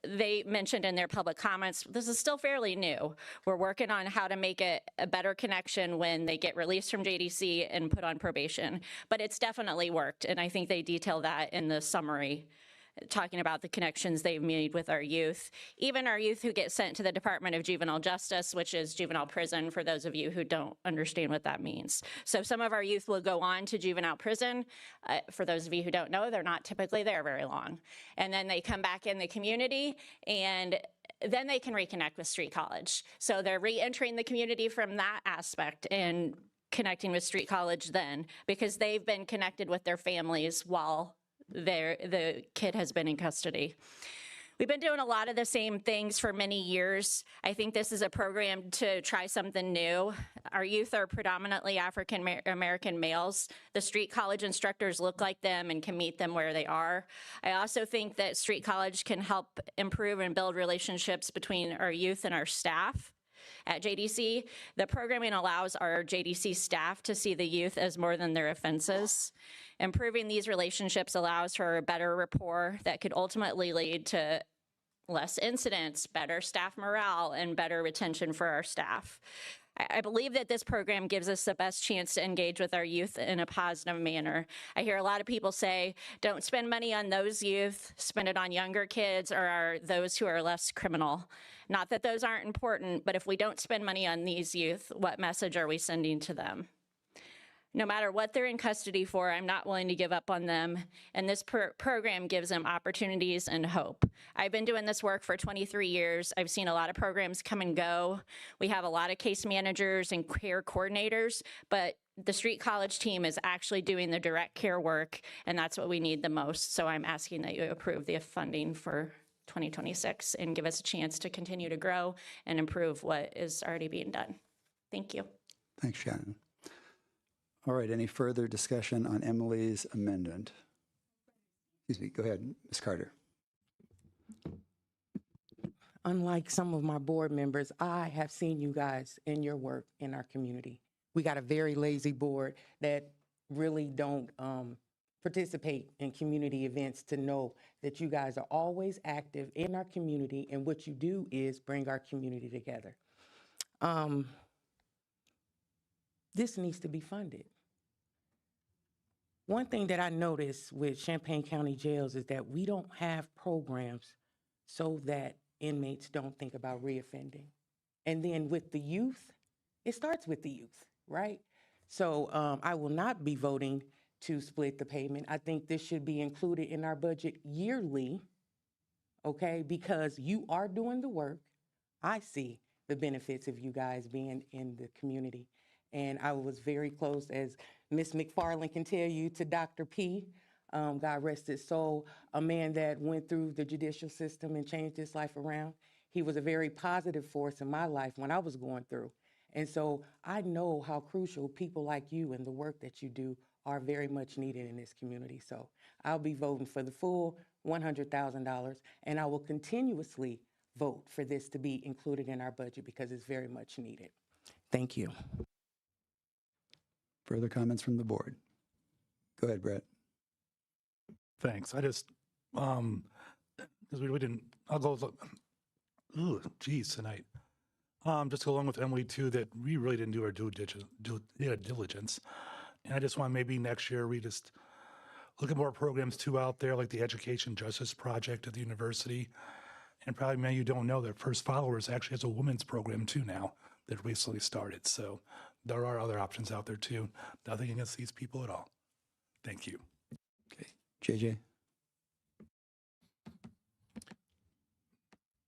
they mentioned in their public comments, this is still fairly new. We're working on how to make it a better connection when they get released from JDC and put on probation, but it's definitely worked, and I think they detail that in the summary, talking about the connections they've made with our youth. Even our youth who get sent to the Department of Juvenile Justice, which is juvenile prison, for those of you who don't understand what that means. So some of our youth will go on to juvenile prison. For those of you who don't know, they're not typically there very long. And then they come back in the community, and then they can reconnect with Street College. So they're re-entering the community from that aspect and connecting with Street College then, because they've been connected with their families while the kid has been in custody. We've been doing a lot of the same things for many years. I think this is a program to try something new. Our youth are predominantly African American males. The Street College instructors look like them and can meet them where they are. I also think that Street College can help improve and build relationships between our youth and our staff. At JDC, the programming allows our JDC staff to see the youth as more than their offenses. Improving these relationships allows for a better rapport that could ultimately lead to less incidents, better staff morale, and better retention for our staff. I believe that this program gives us the best chance to engage with our youth in a positive manner. I hear a lot of people say, don't spend money on those youth, spend it on younger kids or those who are less criminal. Not that those aren't important, but if we don't spend money on these youth, what message are we sending to them? No matter what they're in custody for, I'm not willing to give up on them, and this program gives them opportunities and hope. I've been doing this work for 23 years. I've seen a lot of programs come and go. We have a lot of case managers and care coordinators, but the Street College team is actually doing the direct care work, and that's what we need the most. So I'm asking that you approve the funding for 2026 and give us a chance to continue to grow and improve what is already being done. Thank you. Thanks, Shannon. All right, any further discussion on Emily's amendment? Excuse me, go ahead, Ms. Carter. Unlike some of my board members, I have seen you guys in your work in our community. We got a very lazy board that really don't participate in community events to know that you guys are always active in our community, and what you do is bring our community together. This needs to be funded. One thing that I noticed with Champaign County jails is that we don't have programs so that inmates don't think about reoffending. And then with the youth, it starts with the youth, right? So I will not be voting to split the payment. I think this should be included in our budget yearly okay? Because you are doing the work. I see the benefits of you guys being in the community. And I was very close, as Ms. McFarland can tell you, to Dr. P. God rest his soul, a man that went through the judicial system and changed his life around. He was a very positive force in my life when I was going through. And so I know how crucial people like you and the work that you do are very much needed in this community. So I'll be voting for the full $100,000, and I will continuously vote for this to be included in our budget because it's very much needed. Thank you. Further comments from the board? Go ahead, Brett. Thanks. I just, because we didn't, I'll go, tonight. Just go along with Emily too, that we really didn't do our due diligence. And I just want maybe next year we just look at more programs too out there, like the Education Justice Project at the university. And probably many of you don't know that First Followers actually has a women's program too now that recently started. So there are other options out there too. Nothing against these people at all. Thank you. Okay, JJ.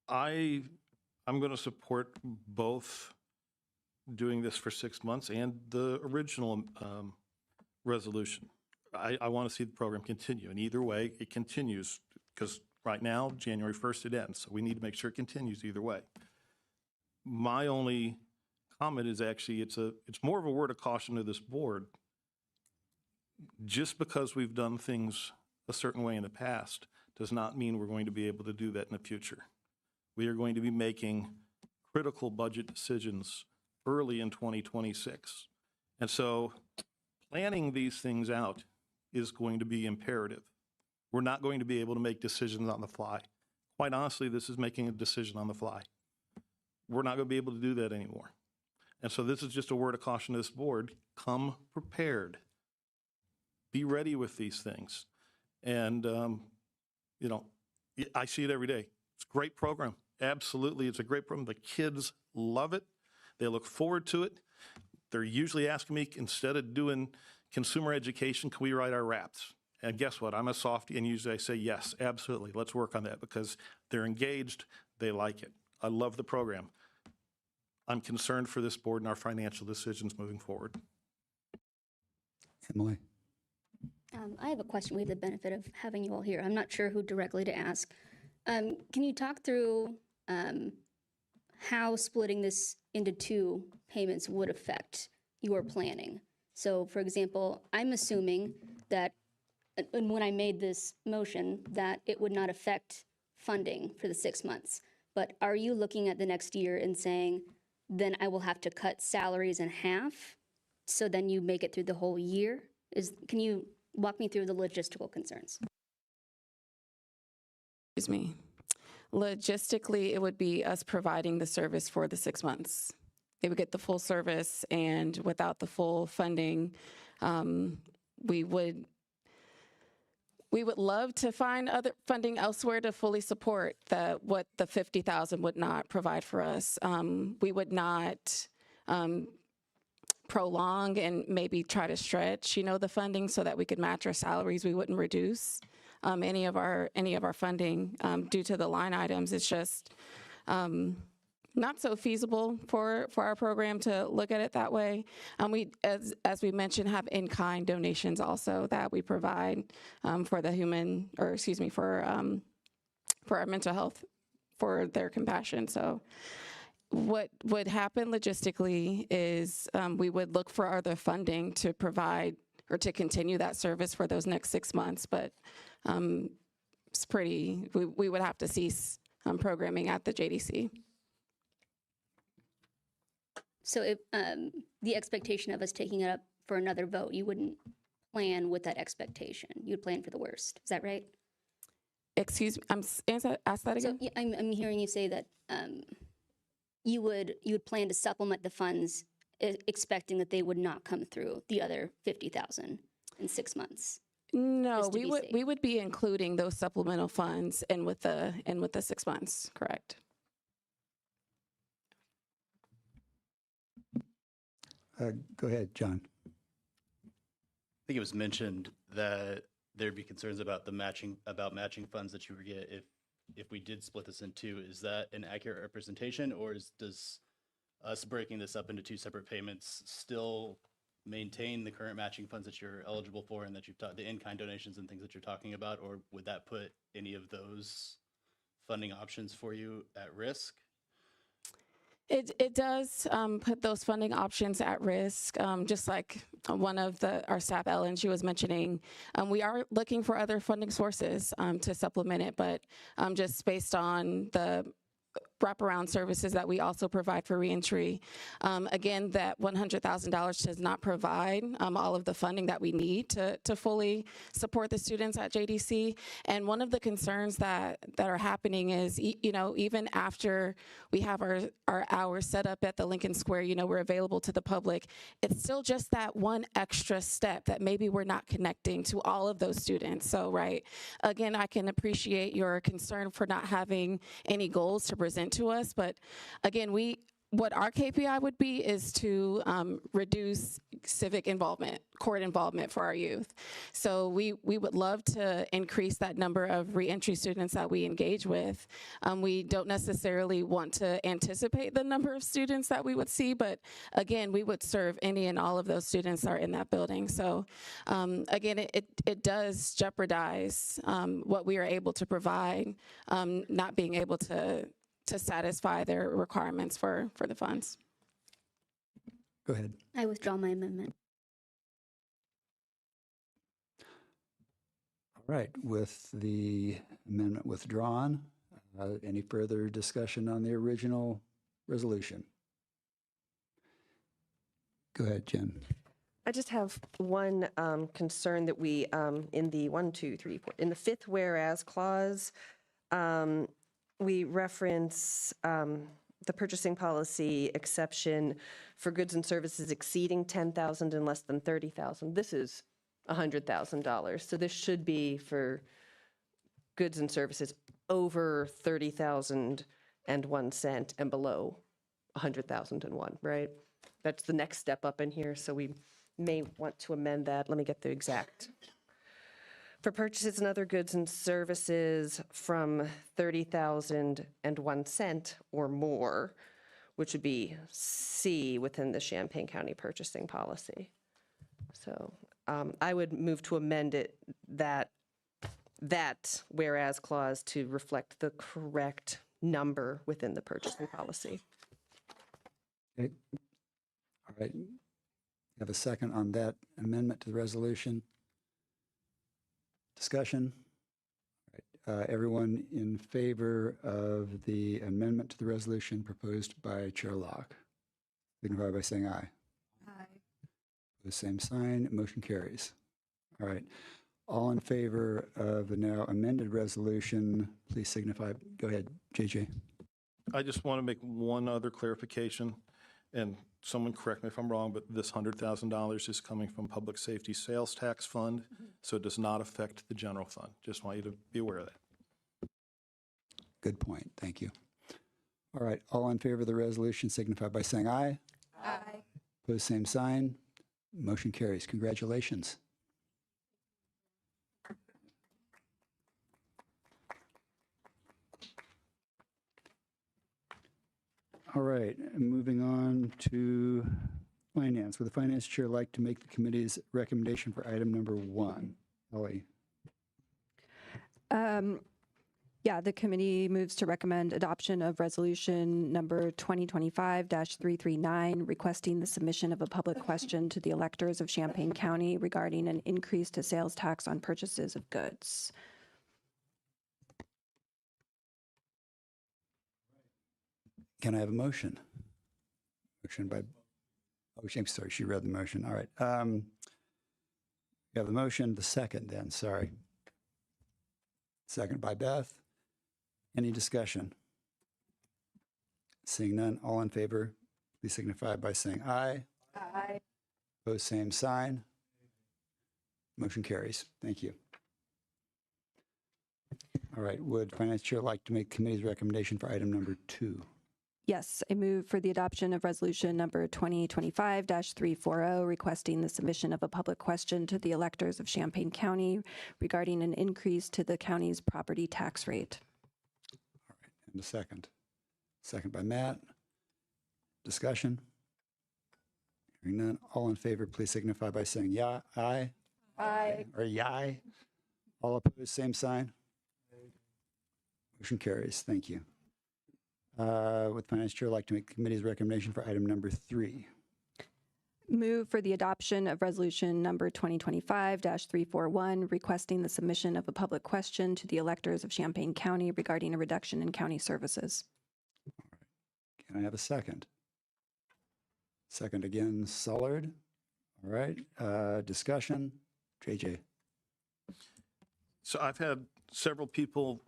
I'm going to support both doing this for 6 months and the original resolution. I want to see the program continue, and either way, it continues, because right now, January 1st, it ends, so we need to make sure it continues either way. My only comment is actually, it's more of a word of caution to this board. Just because we've done things a certain way in the past does not mean we're going to be able to do that in the future. We are going to be making critical budget decisions early in 2026. And so planning these things out is going to be imperative. We're not going to be able to make decisions on the fly. Quite honestly, this is making a decision on the fly. We're not going to be able to do that anymore. And so this is just a word of caution to this board. Come prepared. Be ready with these things. And, I see it every day. It's a great program. Absolutely, it's a great program. The kids love it. They look forward to it. They're usually asking me, instead of doing consumer education, can we write our raps? And guess what? I'm a softie, and usually I say, yes, absolutely. Let's work on that, because they're engaged. They like it. I love the program. I'm concerned for this board and our financial decisions moving forward. Emily. I have a question. We have the benefit of having you all here. I'm not sure who directly to ask. Can you talk through how splitting this into two payments would affect your planning? So, for example, I'm assuming that when I made this motion, that it would not affect funding for the 6 months. But are you looking at the next year and saying, then I will have to cut salaries in half, so then you make it through the whole year? Can you walk me through the logistical concerns? Excuse me. Logistically, it would be us providing the service for the 6 months. They would get the full service, and without the full funding, we would love to find other funding elsewhere to fully support what the $50,000 would not provide for us. We would not prolong and maybe try to stretch, the funding so that we could match our salaries. We wouldn't reduce any of our funding due to the line items. It's just not so feasible for our program to look at it that way. We, as we mentioned, have in-kind donations also that we provide for for our mental health, for their compassion. So what would happen logistically is we would look for other funding to provide or to continue that service for those next 6 months. But we would have to cease programming at the JDC. So if the expectation of us taking it up for another vote, you wouldn't plan with that expectation. You'd plan for the worst. Is that right? Excuse me, ask that again? So I'm hearing you say that you would plan to supplement the funds expecting that they would not come through the other $50,000 in 6 months. No, we would be including those supplemental funds in with the 6 months, correct? Go ahead, John. I think it was mentioned that there'd be concerns about matching funds that you would get if if we did split this in two, is that an accurate representation, or does us breaking this up into two separate payments still maintain the current matching funds that you're eligible for and that you've taught the in-kind donations and things that you're talking about, or would that put any of those funding options for you at risk? It does put those funding options at risk, just like one of our staff, Ellen, she was mentioning. We are looking for other funding sources to supplement it, but just based on the wraparound services that we also provide for reentry. Again, that $100,000 does not provide all of the funding that we need to fully support the students at JDC. And one of the concerns that are happening is, even after we have our hours set up at the Lincoln Square, we're available to the public, it's still just that one extra step that maybe we're not connecting to all of those students. So, right, again, I can appreciate your concern for not having any goals to present to us, but again, what our KPI would be is to reduce civic involvement, court involvement for our youth. So we would love to increase that number of reentry students that we engage with. We don't necessarily want to anticipate the number of students that we would see, but again, we would serve any and all of those students that are in that building. So again, it does jeopardize what we are able to provide, not being able to satisfy their requirements for the funds. Go ahead. I withdraw my amendment. All right, with the amendment withdrawn, any further discussion on the original resolution? Go ahead, Jen. I just have one concern that we, in the 1, 2, 3, 4, in the fifth whereas clause, we reference the purchasing policy exception for goods and services exceeding $10,000 and less than $30,000. This is $100,000. So this should be for goods and services over $30,001 and below $100,001, right? That's the next step up in here. So we may want to amend that. Let me get the exact. For purchases and other goods and services from $30,001 or more, which would be C within the Champaign County purchasing policy. So I would move to amend it that whereas clause to reflect the correct number within the purchasing policy. Okay. All right. Have a second on that amendment to the resolution? Discussion? All right. Everyone in favor of the amendment to the resolution proposed by Chair Locke, signify by saying aye. Aye. The same sign, motion carries. All right. All in favor of the now amended resolution, please signify. Go ahead, JJ. I just want to make one other clarification, and someone correct me if I'm wrong, but this $100,000 is coming from Public Safety Sales Tax Fund, so it does not affect the general fund. Just want you to be aware of that. Good point. Thank you. All right. All in favor of the resolution signify by saying aye. Aye. Opposed, same sign. Motion carries. Congratulations. All right, moving on to finance. Would the finance chair like to make the committee's recommendation for item number 1? Ellie. Yeah, the committee moves to recommend adoption of resolution number 2025-339, requesting the submission of a public question to the electors of Champaign County regarding an increase to sales tax on purchases of goods. Can I have a motion? Motion by, oh, I'm sorry, she read the motion. All right. You have the motion, the second then, sorry. Second by Beth. Any discussion? Seeing none, all in favor, please signify by saying aye. Aye. Opposed, same sign. Motion carries. Thank you. All right, would Finance Chair like to make committee's recommendation for item number 2? Yes, I move for the adoption of resolution number 2025-340, requesting the submission of a public question to the electors of Champaign County regarding an increase to the county's property tax rate. And a second. Second by Matt. Discussion? Hearing none. All in favor, please signify by saying yeah, aye. Aye. Or yai. All opposed, same sign. Motion carries. Thank you. With Finance Chair, I'd like to make the committee's recommendation for item number 3. Move for the adoption of resolution number 2025-341, requesting the submission of a public question to the electors of Champaign County regarding a reduction in county services. Can I have a second? Second again, Sullard. All right. Discussion? JJ. So I've had several people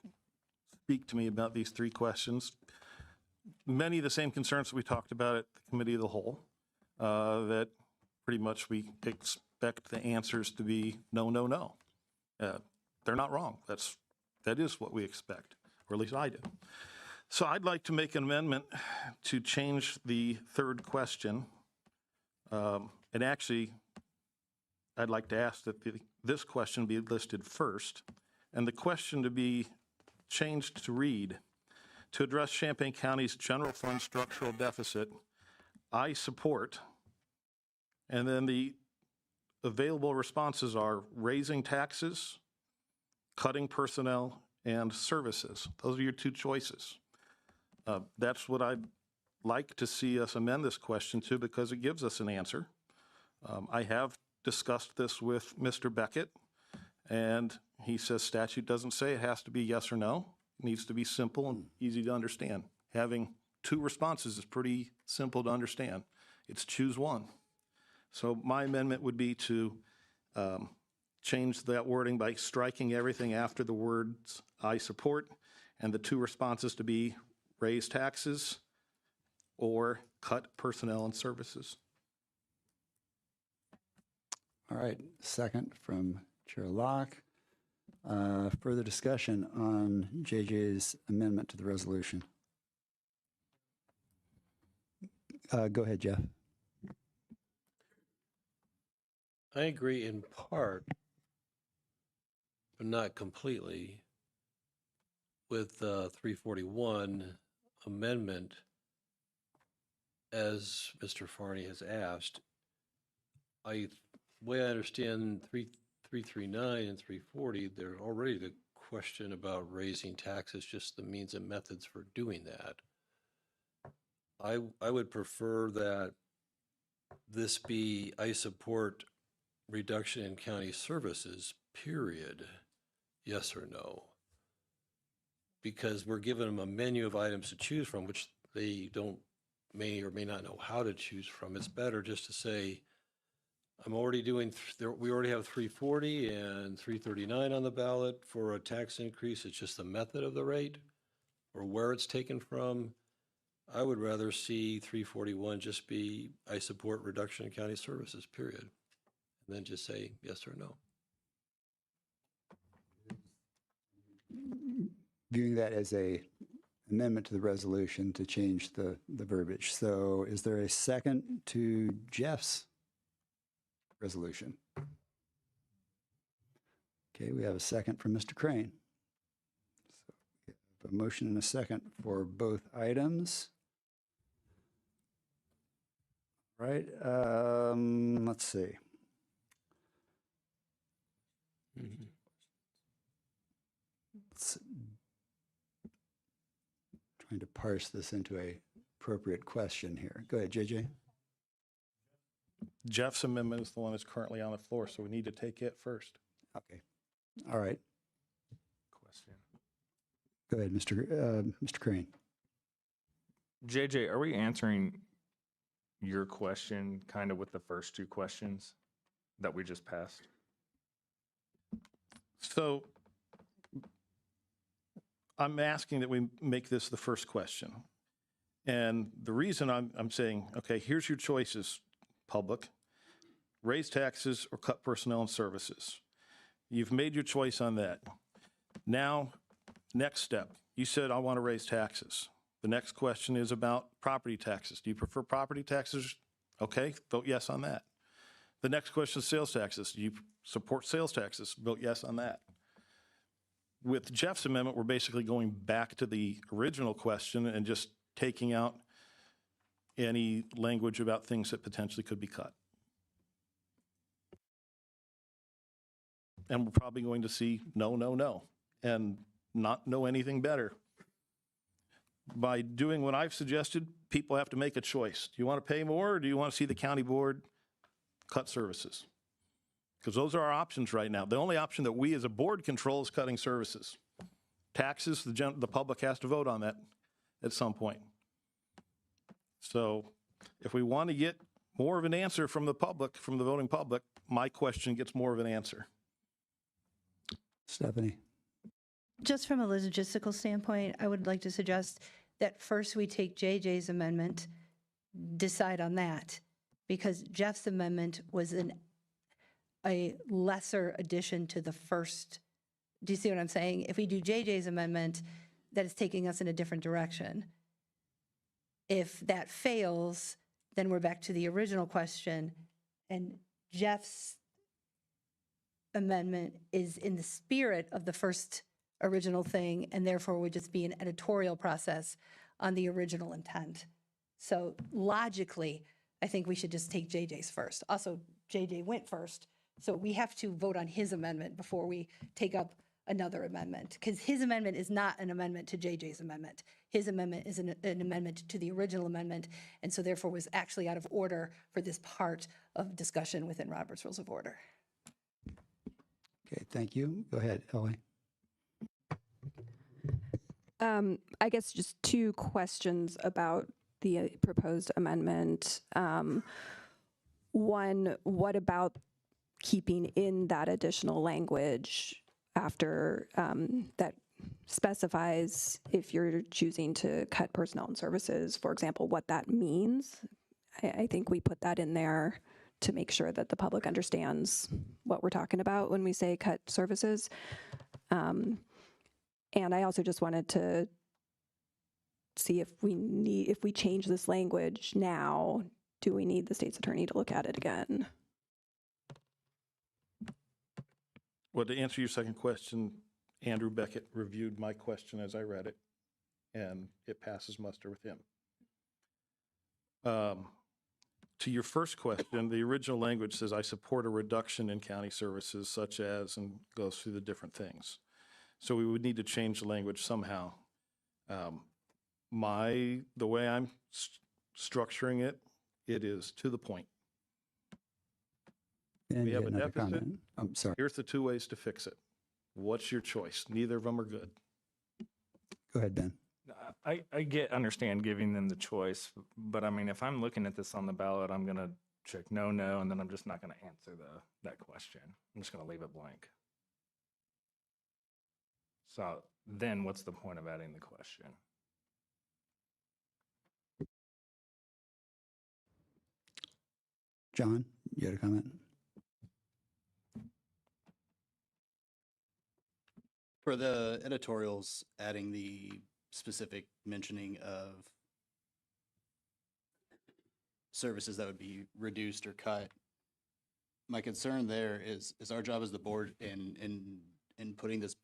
speak to me about these 3 questions. Many of the same concerns that we talked about at the Committee of the Whole, that pretty much we expect the answers to be no, no, no. They're not wrong. That is what we expect, or at least I do. So I'd like to make an amendment to change the 3rd question. And actually, I'd like to ask that this question be listed first, and the question to be changed to read, to address Champaign County's general fund structural deficit, I support, and then the available responses are raising taxes, cutting personnel, and services. Those are your 2 choices. That's what I'd like to see us amend this question to, because it gives us an answer. I have discussed this with Mr. Beckett, and he says statute doesn't say it has to be yes or no. It needs to be simple and easy to understand. Having 2 responses is pretty simple to understand. It's choose one. So my amendment would be to change that wording by striking everything after the words I support, and the 2 responses to be raise taxes or cut personnel and services. All right. Second from Chair Locke. Further discussion on JJ's amendment to the resolution. Go ahead, Jeff. I agree in part, but not completely, with the 341 amendment, as Mr. Farney has asked. The way I understand 339 and 340, there's already the question about raising taxes, just the means and methods for doing that. I would prefer that this be, I support reduction in county services, period, yes or no. Because we're giving them a menu of items to choose from, which they may or may not know how to choose from. It's better just to say, we already have 340 and 339 on the ballot for a tax increase. It's just the method of the rate or where it's taken from. I would rather see 341 just be, I support reduction in county services, period. And then just say yes or no. Viewing that as a amendment to the resolution to change the verbiage. So is there a second to Jeff's resolution? Okay, we have a second from Mr. Crane. So we have a motion and a second for both items. Right, let's see. Trying to parse this into a appropriate question here. Go ahead, JJ. Jeff's amendment is the one that's currently on the floor, so we need to take it first. Okay. All right. Question. Go ahead, Mr. Crane. JJ, are we answering your question kind of with the first 2 questions that we just passed? So I'm asking that we make this the first question. And the reason I'm saying, okay, here's your choices, public. Raise taxes or cut personnel and services. You've made your choice on that. Now, next step. You said, I want to raise taxes. The next question is about property taxes. Do you prefer property taxes? Okay, vote yes on that. The next question is sales taxes. Do you support sales taxes? Vote yes on that. With Jeff's amendment, we're basically going back to the original question and just taking out any language about things that potentially could be cut. And we're probably going to see no, no, no, and not know anything better. By doing what I've suggested, people have to make a choice. Do you want to pay more, or do you want to see the county board cut services? Because those are our options right now. The only option that we as a board control is cutting services. Taxes, the public has to vote on that at some point. So if we want to get more of an answer from the public, from the voting public, my question gets more of an answer. Stephanie. Just from a logistical standpoint, I would like to suggest that first we take JJ's amendment, decide on that, because Jeff's amendment was a lesser addition to the first. Do you see what I'm saying? If we do JJ's amendment, that is taking us in a different direction. If that fails, then we're back to the original question, and Jeff's amendment is in the spirit of the first original thing, and therefore would just be an editorial process on the original intent. So logically, I think we should just take JJ's first. Also, JJ went first, so we have to vote on his amendment before we take up another amendment, because his amendment is not an amendment to JJ's amendment. His amendment is an amendment to the original amendment, and so therefore was actually out of order for this part of discussion within Robert's Rules of Order. Okay, thank you. Go ahead, Ellie. I guess just two questions about the proposed amendment. One, what about keeping in that additional language after that specifies if you're choosing to cut personnel and services, for example, what that means? I think we put that in there to make sure that the public understands what we're talking about when we say cut services. And I also just wanted to see if we change this language now, do we need the state's attorney to look at it again? Well, to answer your second question, Andrew Beckett reviewed my question as I read it, and it passes muster with him. To your first question, the original language says, I support a reduction in county services such as, and goes through the different things. So we would need to change the language somehow. The way I'm structuring it, it is to the point. And We you have had a another deficit. comment. I'm sorry. Here's the 2 ways to fix it. What's your choice? Neither of them are good. Go ahead, Ben. I understand giving them the choice, but I mean, if I'm looking at this on the ballot, I'm going to check no, no, and then I'm just not going to answer that question. I'm just going to leave it blank. So then what's the point of adding the question? John, you had a comment? For the editorials, adding the specific mentioning of services that would be reduced or cut, my concern there is our job as the board in putting this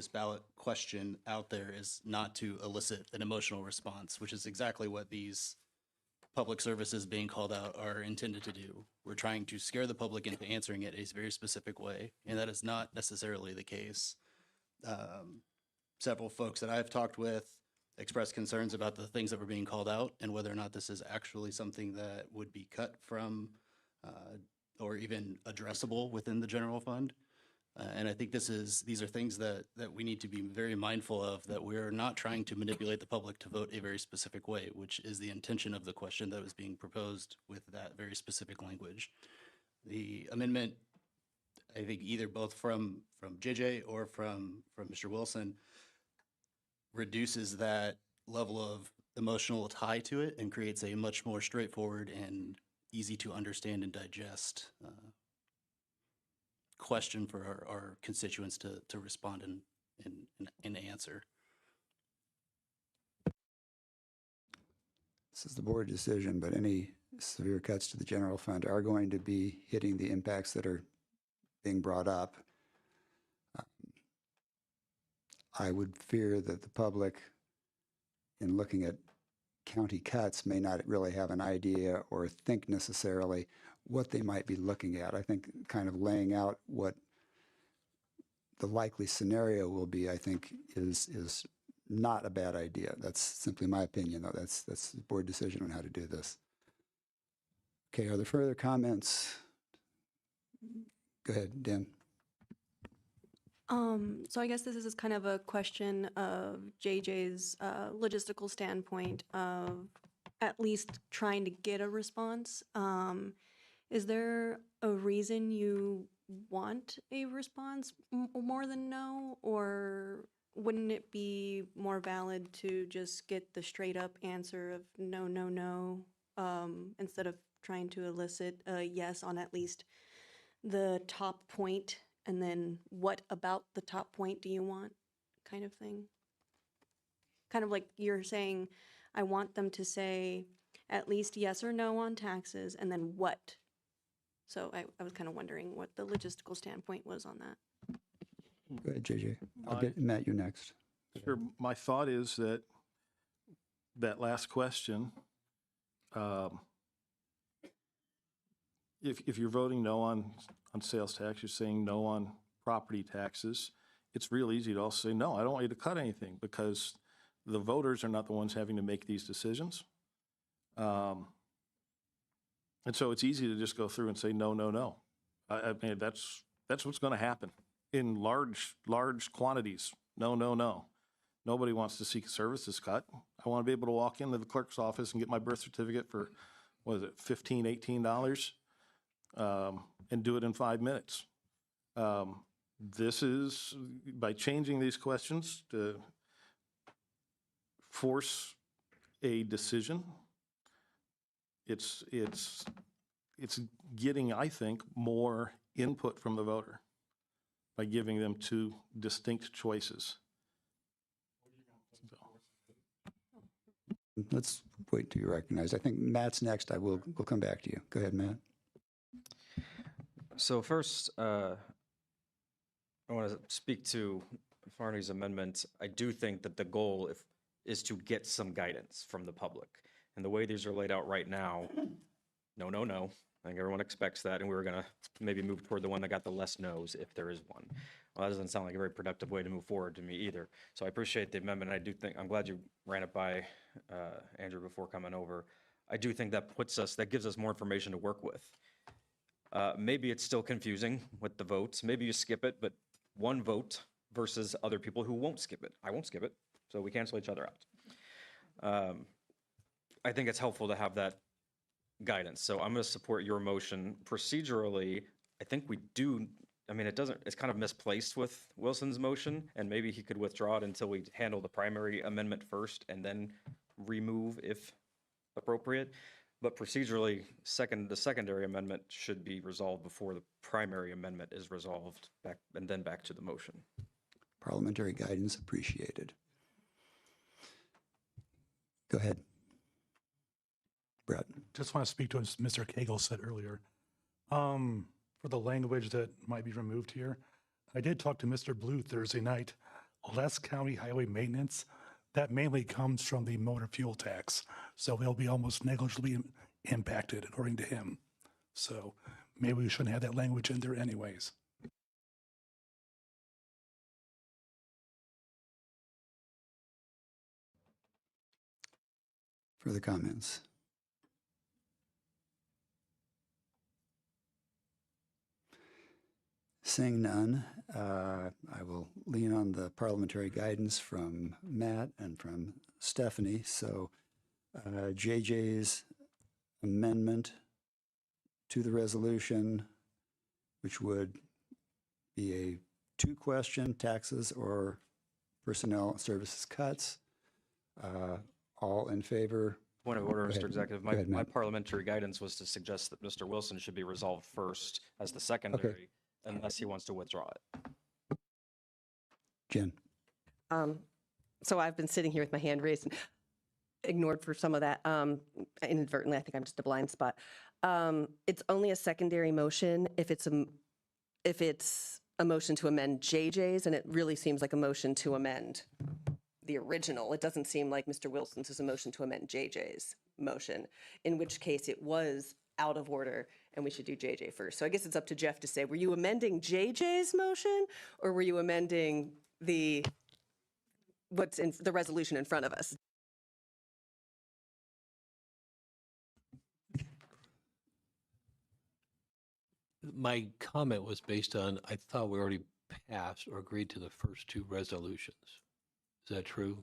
ballot question out there is not to elicit an emotional response, which is exactly what these public services being called out are intended to do. We're trying to scare the public into answering it a very specific way, and that is not necessarily the case. Several folks that I've talked with expressed concerns about the things that were being called out and whether or not this is actually something that would be cut from or even addressable within the general fund. And I think these are things that we need to be very mindful of, that we're not trying to manipulate the public to vote a very specific way, which is the intention of the question that was being proposed with that very specific language. The amendment, I think either both from JJ or from Mr. Wilson, reduces that level of emotional tie to it and creates a much more straightforward and easy to understand and digest question for our constituents to respond and answer. This is the board decision, but any severe cuts to the general fund are going to be hitting the impacts that are being brought up. I would fear that the public, in looking at county cuts, may not really have an idea or think necessarily what they might be looking at. I think kind of laying out what the likely scenario will be, I think, is not a bad idea. That's simply my opinion, though. That's the board decision on how to do this. Okay, are there further comments? Go ahead, Dan. So I guess this is kind of a question of JJ's logistical standpoint of at least trying to get a response. Is there a reason you want a response more than no, or wouldn't it be more valid to just get the straight up answer of no, no, no, instead of trying to elicit a yes on at least the top point, and then what about the top point do you want, kind of thing? Kind of like you're saying, I want them to say at least yes or no on taxes, and then what? So I was kind of wondering what the logistical standpoint was on that. Go ahead, JJ. I'll get Matt, you next. Sure. My thought is that that last question, if you're voting no on sales tax, you're saying no on property taxes, it's real easy to also say, no, I don't want you to cut anything, because the voters are not the ones having to make these decisions. And so it's easy to just go through and say, no, no, no. I mean, that's what's going to happen in large quantities. No, no, no. Nobody wants to see services cut. I want to be able to walk into the clerk's office and get my birth certificate for, what is it, $15, $18, and do it in 5 minutes. This is, by changing these questions to force a decision, it's getting, I think, more input from the voter by giving them two distinct choices. Let's wait till you're recognized. I think Matt's next. We'll come back to you. Go ahead, Matt. So first, I want to speak to Farney's amendment. I do think that the goal is to get some guidance from the public. And the way these are laid out right now, no, no, no. I think everyone expects that, and we were going to maybe move toward the one that got the less no's, if there is one. Well, that doesn't sound like a very productive way to move forward to me either. So I appreciate the amendment. I do think, I'm glad you ran it by Andrew before coming over. I do think that gives us more information to work with. Maybe it's still confusing with the votes. Maybe you skip it, but one vote versus other people who won't skip it. I won't skip it, so we cancel each other out. I think it's helpful to have that guidance. So I'm going to support your motion. Procedurally, I think we do, I mean, it's kind of misplaced with Wilson's motion, and maybe he could withdraw it until we handle the primary amendment first and then remove if appropriate. But procedurally, the secondary amendment should be resolved before the primary amendment is resolved, and then back to the motion. Parliamentary guidance appreciated. Go ahead. Brett. Just want to speak to what Mr. Cagle said earlier. For the language that might be removed here, I did talk to Mr. Blue Thursday night. Less county highway maintenance, that mainly comes from the motor fuel tax. So they'll be almost negligibly impacted, according to him. So maybe we shouldn't have that language in there anyways. Further comments? Seeing none, I will lean on the parliamentary guidance from Matt and from Stephanie. So JJ's amendment to the resolution, which would be a two-question, taxes or personnel services cuts. All in favor? Point of order, Mr. Executive. Go ahead, My Matt. parliamentary guidance was to suggest that Mr. Wilson should be resolved first as the secondary, unless he wants to withdraw it. Jen. So I've been sitting here with my hand raised and ignored for some of that inadvertently. I think I'm just a blind spot. It's only a secondary motion if it's a motion to amend JJ's, and it really seems like a motion to amend the original. It doesn't seem like Mr. Wilson's is a motion to amend JJ's motion, in which case it was out of order and we should do JJ first. So I guess it's up to Jeff to say, were you amending JJ's motion or were you amending what's in the resolution in front of us? My comment was based on, I thought we already passed or agreed to the first two resolutions. Is that true?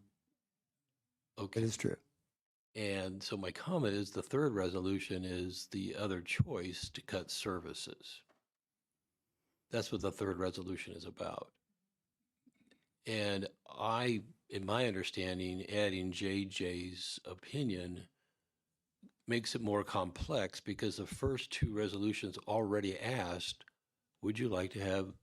Okay. It is true. And so my comment is the third resolution is the other choice to cut services. That's what the third resolution is about. And in my understanding, adding JJ's opinion makes it more complex because the first two resolutions already asked, would you like to have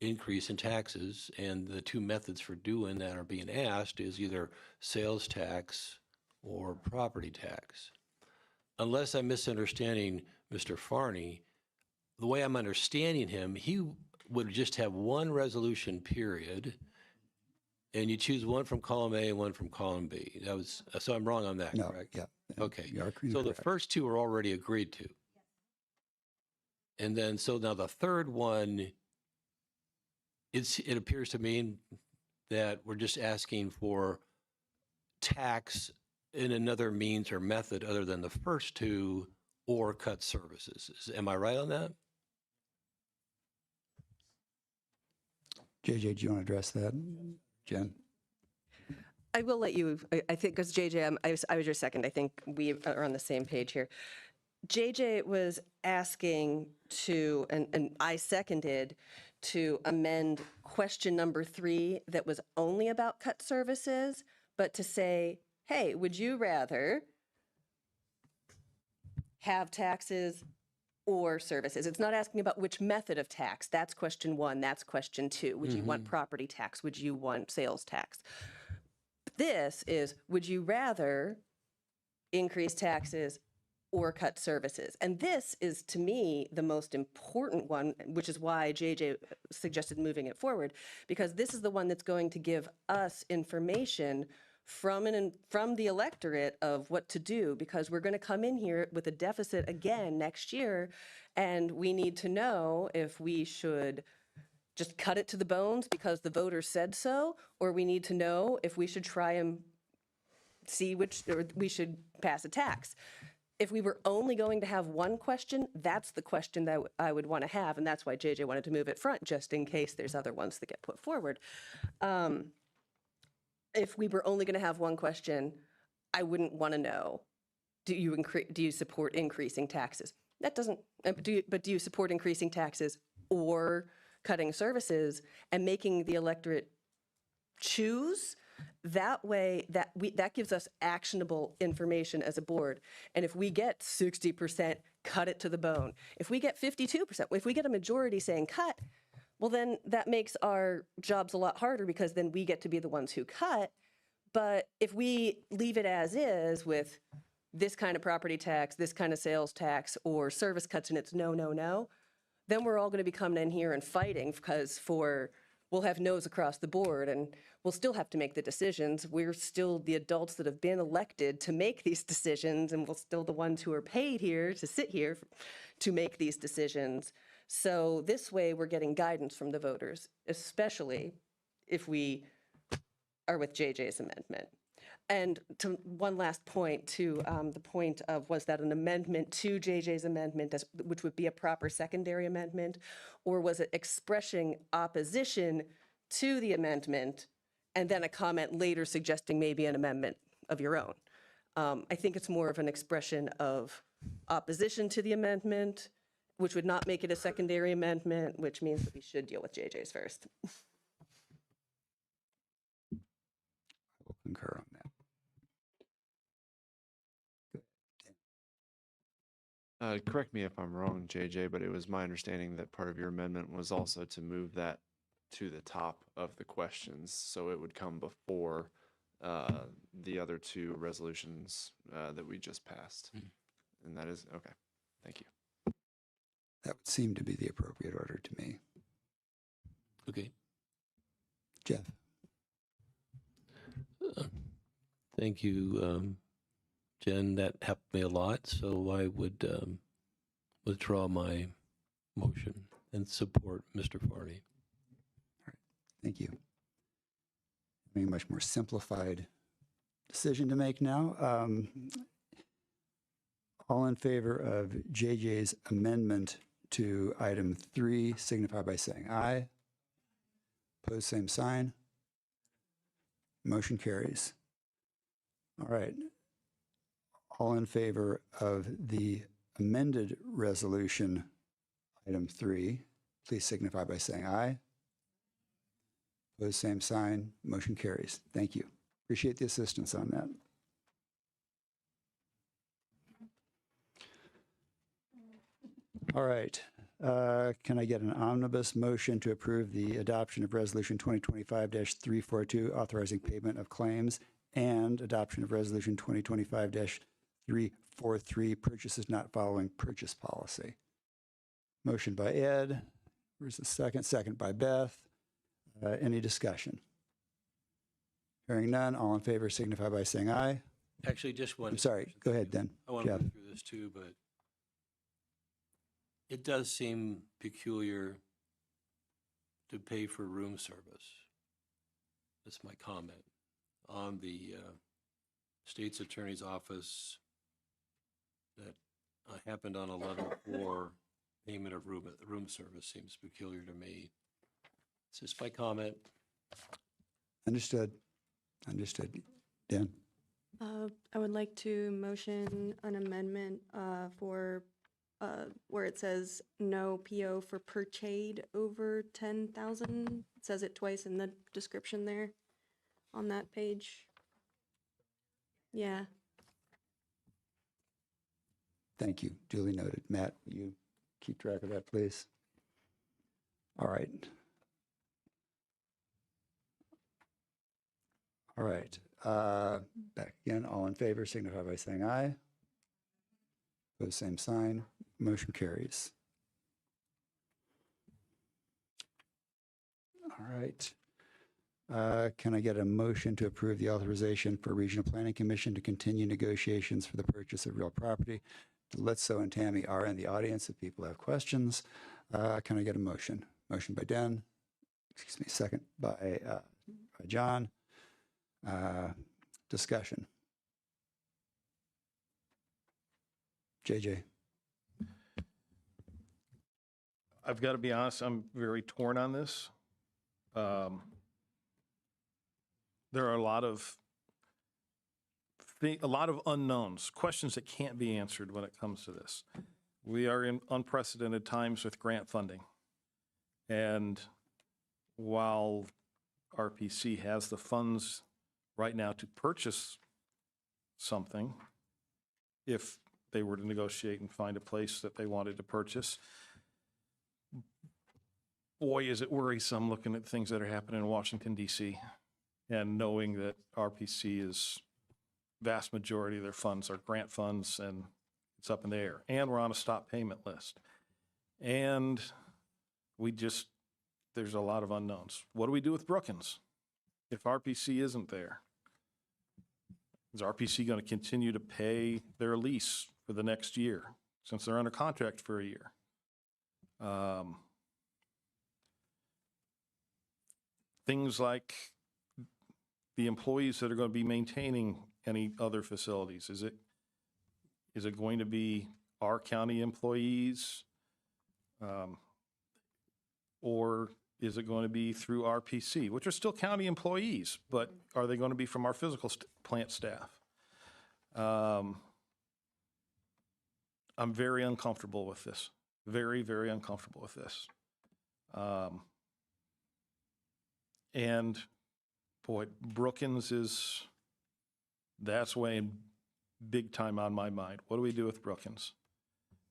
increase in taxes? And the two methods for doing that are being asked is either sales tax or property tax. Unless I'm misunderstanding Mr. Farney, the way I'm understanding him, he would just have one resolution period, and you choose one from column A and one from column B. That was, so I'm wrong on that, No, correct? yeah. Okay. You are So the correct. first two are already agreed to. And then, so now the third one, it appears to me that we're just asking for tax in another means or method other than the first two, or cut services. Am I right on that? JJ, do you want to address that? Jen? I will let you, I think, because JJ, I was your second. I think we are on the same page here. JJ was asking to, and I seconded, to amend question number 3 that was only about cut services, but to say, hey, would you rather have taxes or services? It's not asking about which method of tax. That's question 1. That's question 2. Would you want property tax? Would you want sales tax? This is, would you rather increase taxes or cut services? And this is, to me, the most important one, which is why JJ suggested moving it forward, because this is the one that's going to give us information from the electorate of what to do, because we're going to come in here with a deficit again next year, and we need to know if we should just cut it to the bones because the voters said so, or we need to know if we should try and see or we should pass a tax. If we were only going to have one question, that's the question that I would want to have, and that's why JJ wanted to move it front, just in case there's other ones that get put forward. If we were only going to have one question, I wouldn't want to know, do you support increasing taxes? That doesn't, do you support increasing taxes or cutting services and making the electorate choose? That way, that gives us actionable information as a board. And if we get 60%, cut it to the bone. If we get 52%, if we get a majority saying cut, well, then that makes our jobs a lot harder because then we get to be the ones who cut. But if we leave it as is with this kind of property tax, this kind of sales tax, or service cuts, and it's no, no, no, then we're all going to be coming in here and fighting because we'll have no's across the board, and we'll still have to make the decisions. We're still the adults that have been elected to make these decisions, and we're still the ones who are paid here to sit here to make these decisions. So this way, we're getting guidance from the voters, especially if we are with JJ's amendment. And to one last point, to the point of, was that an amendment to JJ's amendment, which would be a proper secondary amendment, or was it expressing opposition to the amendment and then a comment later suggesting maybe an amendment of your own? I think it's more of an expression of opposition to the amendment, which would not make it a secondary amendment, which means that we should deal with JJ's first. I will concur on that. Correct me if I'm wrong, JJ, but it was my understanding that part of your amendment was also to move that to the top of the questions, so it would come before the other two resolutions that we just passed. And that is, okay, thank you. That would seem to be the appropriate order to me. Okay. Jeff? Thank you, Jen. That helped me a lot, so I would withdraw my motion and support Mr. Farney. Thank you. Having a much more simplified decision to make now. All in favor of JJ's amendment to item 3 signify by saying aye. Opposed, same sign. Motion carries. All right. All in favor of the amended resolution, item 3, please signify by saying aye. Opposed, same sign. Motion carries. Thank you. Appreciate the assistance on that. All right. Can I get an omnibus motion to approve the adoption of Resolution 2025-342, authorizing payment of claims, and adoption of Resolution 2025-343, purchases not following purchase policy? Motion by Ed. Where's the second? Second by Beth. Any discussion? Hearing none, all in favor signify by saying aye. Actually, just one. I'm sorry. Go ahead then, I want to Jeff. go through this too, but it does seem peculiar to pay for room service. That's my comment. On the state's attorney's office that happened on 11/4, payment of room service seems peculiar to me. It's just my comment. Understood. Understood. Dan? I would like to motion an amendment for where it says no PO for purchase over 10,000. It says it twice in the description there on that page. Yeah. Thank you. Duly noted. Matt, will you keep track of that, please? All right. All right. Back again. All in favor signify by saying aye. Opposed, same sign. Motion carries. All right. Can I get a motion to approve the authorization for Regional Planning Commission to continue negotiations for the purchase of real property? Litso and Tammy are in the audience if people have questions. Can I get a motion? Motion by Den. Excuse me. Second by John. Discussion. JJ. I've got to be honest, I'm very torn on this. There are a lot of unknowns, questions that can't be answered when it comes to this. We are in unprecedented times with grant funding. And while RPC has the funds right now to purchase something, if they were to negotiate and find a place that they wanted to purchase, boy, is it worrisome looking at things that are happening in Washington, D.C., and knowing that RPC is vast majority of their funds are grant funds, and it's up in the air. And we're on a stop payment list. And there's a lot of unknowns. What do we do with Brookins if RPC isn't there? Is RPC going to continue to pay their lease for the next year since they're under contract for a year? Things like the employees that are going to be maintaining any other facilities. Is it going to be our county employees? Or is it going to be through RPC, which are still county employees, but are they going to be from our physical plant staff? I'm very uncomfortable with this. Very, very uncomfortable with this. And boy, Brookins that's weighing big time on my mind. What do we do with Brookins?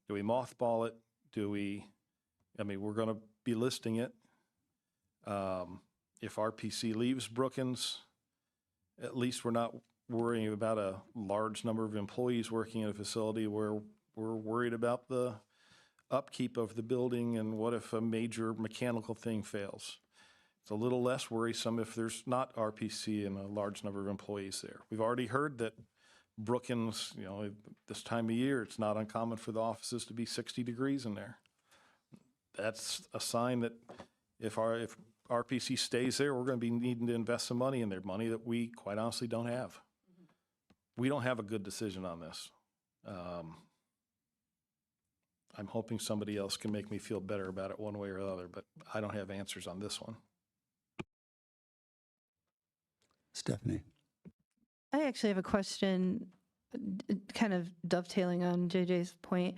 Do we mothball it? We're going to be listing it. If RPC leaves Brookins, at least we're not worrying about a large number of employees working in a facility where we're worried about the upkeep of the building and what if a major mechanical thing fails. It's a little less worrisome if there's not RPC and a large number of employees there. We've already heard that Brookings, this time of year, it's not uncommon for the offices to be 60 degrees in there. That's a sign that if RPC stays there, we're going to be needing to invest some money in there, money that we quite honestly don't have. We don't have a good decision on this. I'm hoping somebody else can make me feel better about it one way or the other, but I don't have answers on this one. Stephanie. I actually have a question, kind of dovetailing on JJ's point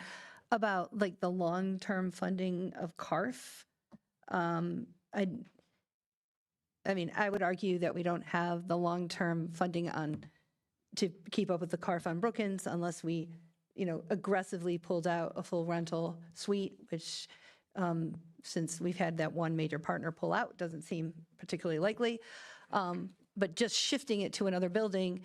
about like the long-term funding of CARF. I mean, I would argue that we don't have the long-term funding to keep up with the CARF on Brookings unless we, aggressively pulled out a full rental suite, which since we've had that one major partner pull out, doesn't seem particularly likely. But just shifting it to another building,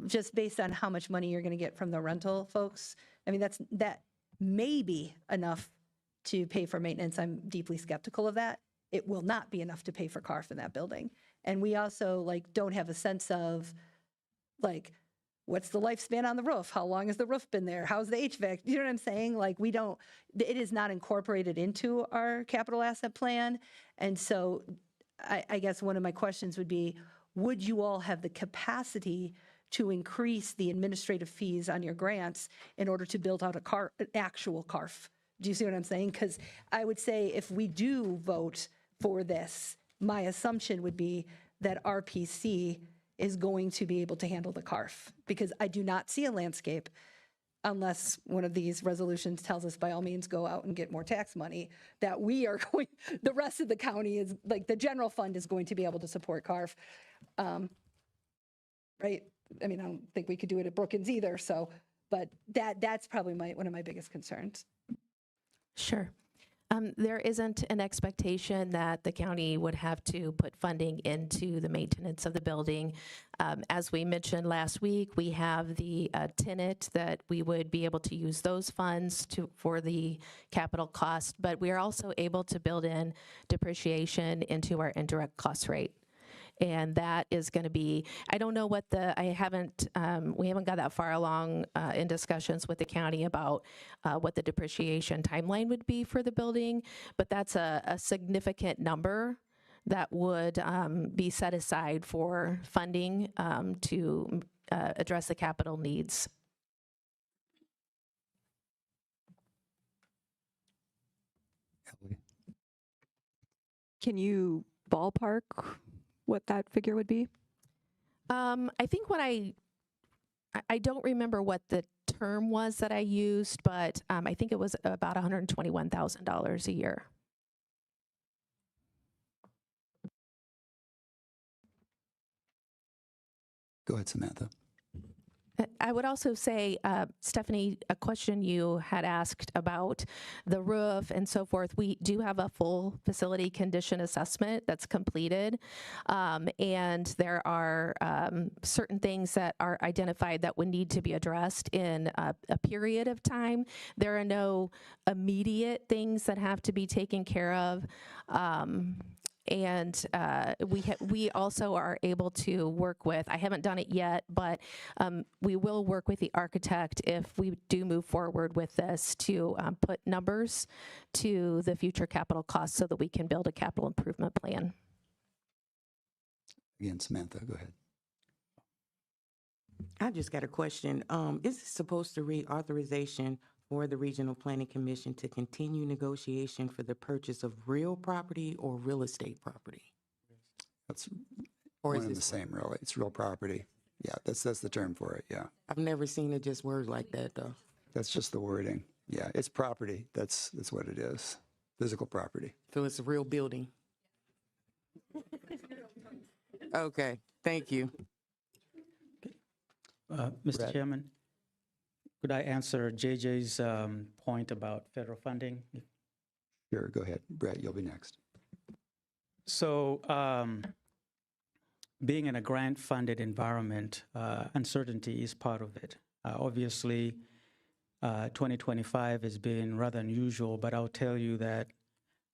just based on how much money you're going to get from the rental folks, I mean, that may be enough to pay for maintenance. I'm deeply skeptical of that. It will not be enough to pay for CARF in that building. And we also don't have a sense of what's the lifespan on the roof? How long has the roof been there? How's the HVAC? You know what I'm saying? It is not incorporated into our capital asset plan. And so I guess one of my questions would be, would you all have the capacity to increase the administrative fees on your grants in order to build out an actual CARF? Do you see what I'm saying? Because I would say if we do vote for this, my assumption would be that RPC is going to be able to handle the CARF, because I do not see a landscape, unless one of these resolutions tells us by all means go out and get more tax money, that we are going, the rest of the county is, the general fund is going to be able to support CARF. Right? I mean, I don't think we could do it at Brookings either, but that's probably one of my biggest concerns. Sure. There isn't an expectation that the county would have to put funding into the maintenance of the building. As we mentioned last week, we have the tenant that we would be able to use those funds for the capital cost, but we are also able to build in depreciation into our indirect cost rate. And that is going to be, I don't know what we haven't got that far along in discussions with the county about what the depreciation timeline would be for the building, but that's a significant number that would be set aside for funding to address the capital needs. Can you ballpark what that figure would be? I think I don't remember what the term was that I used, but I think it was about $121,000 a year. Go ahead, Samantha. I would also say, Stephanie, a question you had asked about the roof and so forth. We do have a full facility condition assessment that's completed, and there are certain things that are identified that would need to be addressed in a period of time. There are no immediate things that have to be taken care of. And we also are able to work with, I haven't done it yet, but we will work with the architect if we do move forward with this to put numbers to the future capital costs so that we can build a capital improvement plan. Again, Samantha, go ahead. I just got a question. Is this supposed to read authorization for the Regional Planning Commission to continue negotiation for the purchase of real property or real estate property? That's or one is and it the same, really. It's real property. Yeah, that's the term for it, yeah. I've never seen it just worded like that, though. That's just the wording. Yeah, it's property. That's what it is. Physical property. So it's a real building. Okay, thank you. Mr. Brett. Chairman, could I answer JJ's point about federal funding? Sure, go ahead. Brett, you'll be next. So being in a grant-funded environment, uncertainty is part of it. Obviously, 2025 has been rather unusual, but I'll tell you that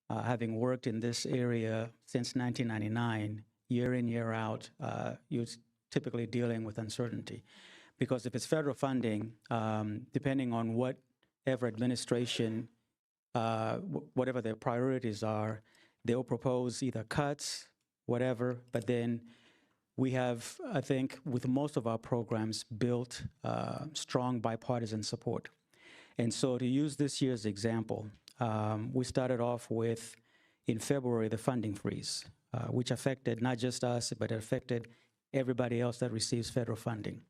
having worked in this area since 1999, year in, year out, you're typically dealing with uncertainty. Because if it's federal funding, depending on whatever administration, whatever their priorities are, they'll propose either cuts, whatever, but then we have, I think, with most of our programs, built strong bipartisan support. And so to use this year's example, we started off with, in February, the funding freeze, which affected not just us, but it affected everybody else that receives federal funding.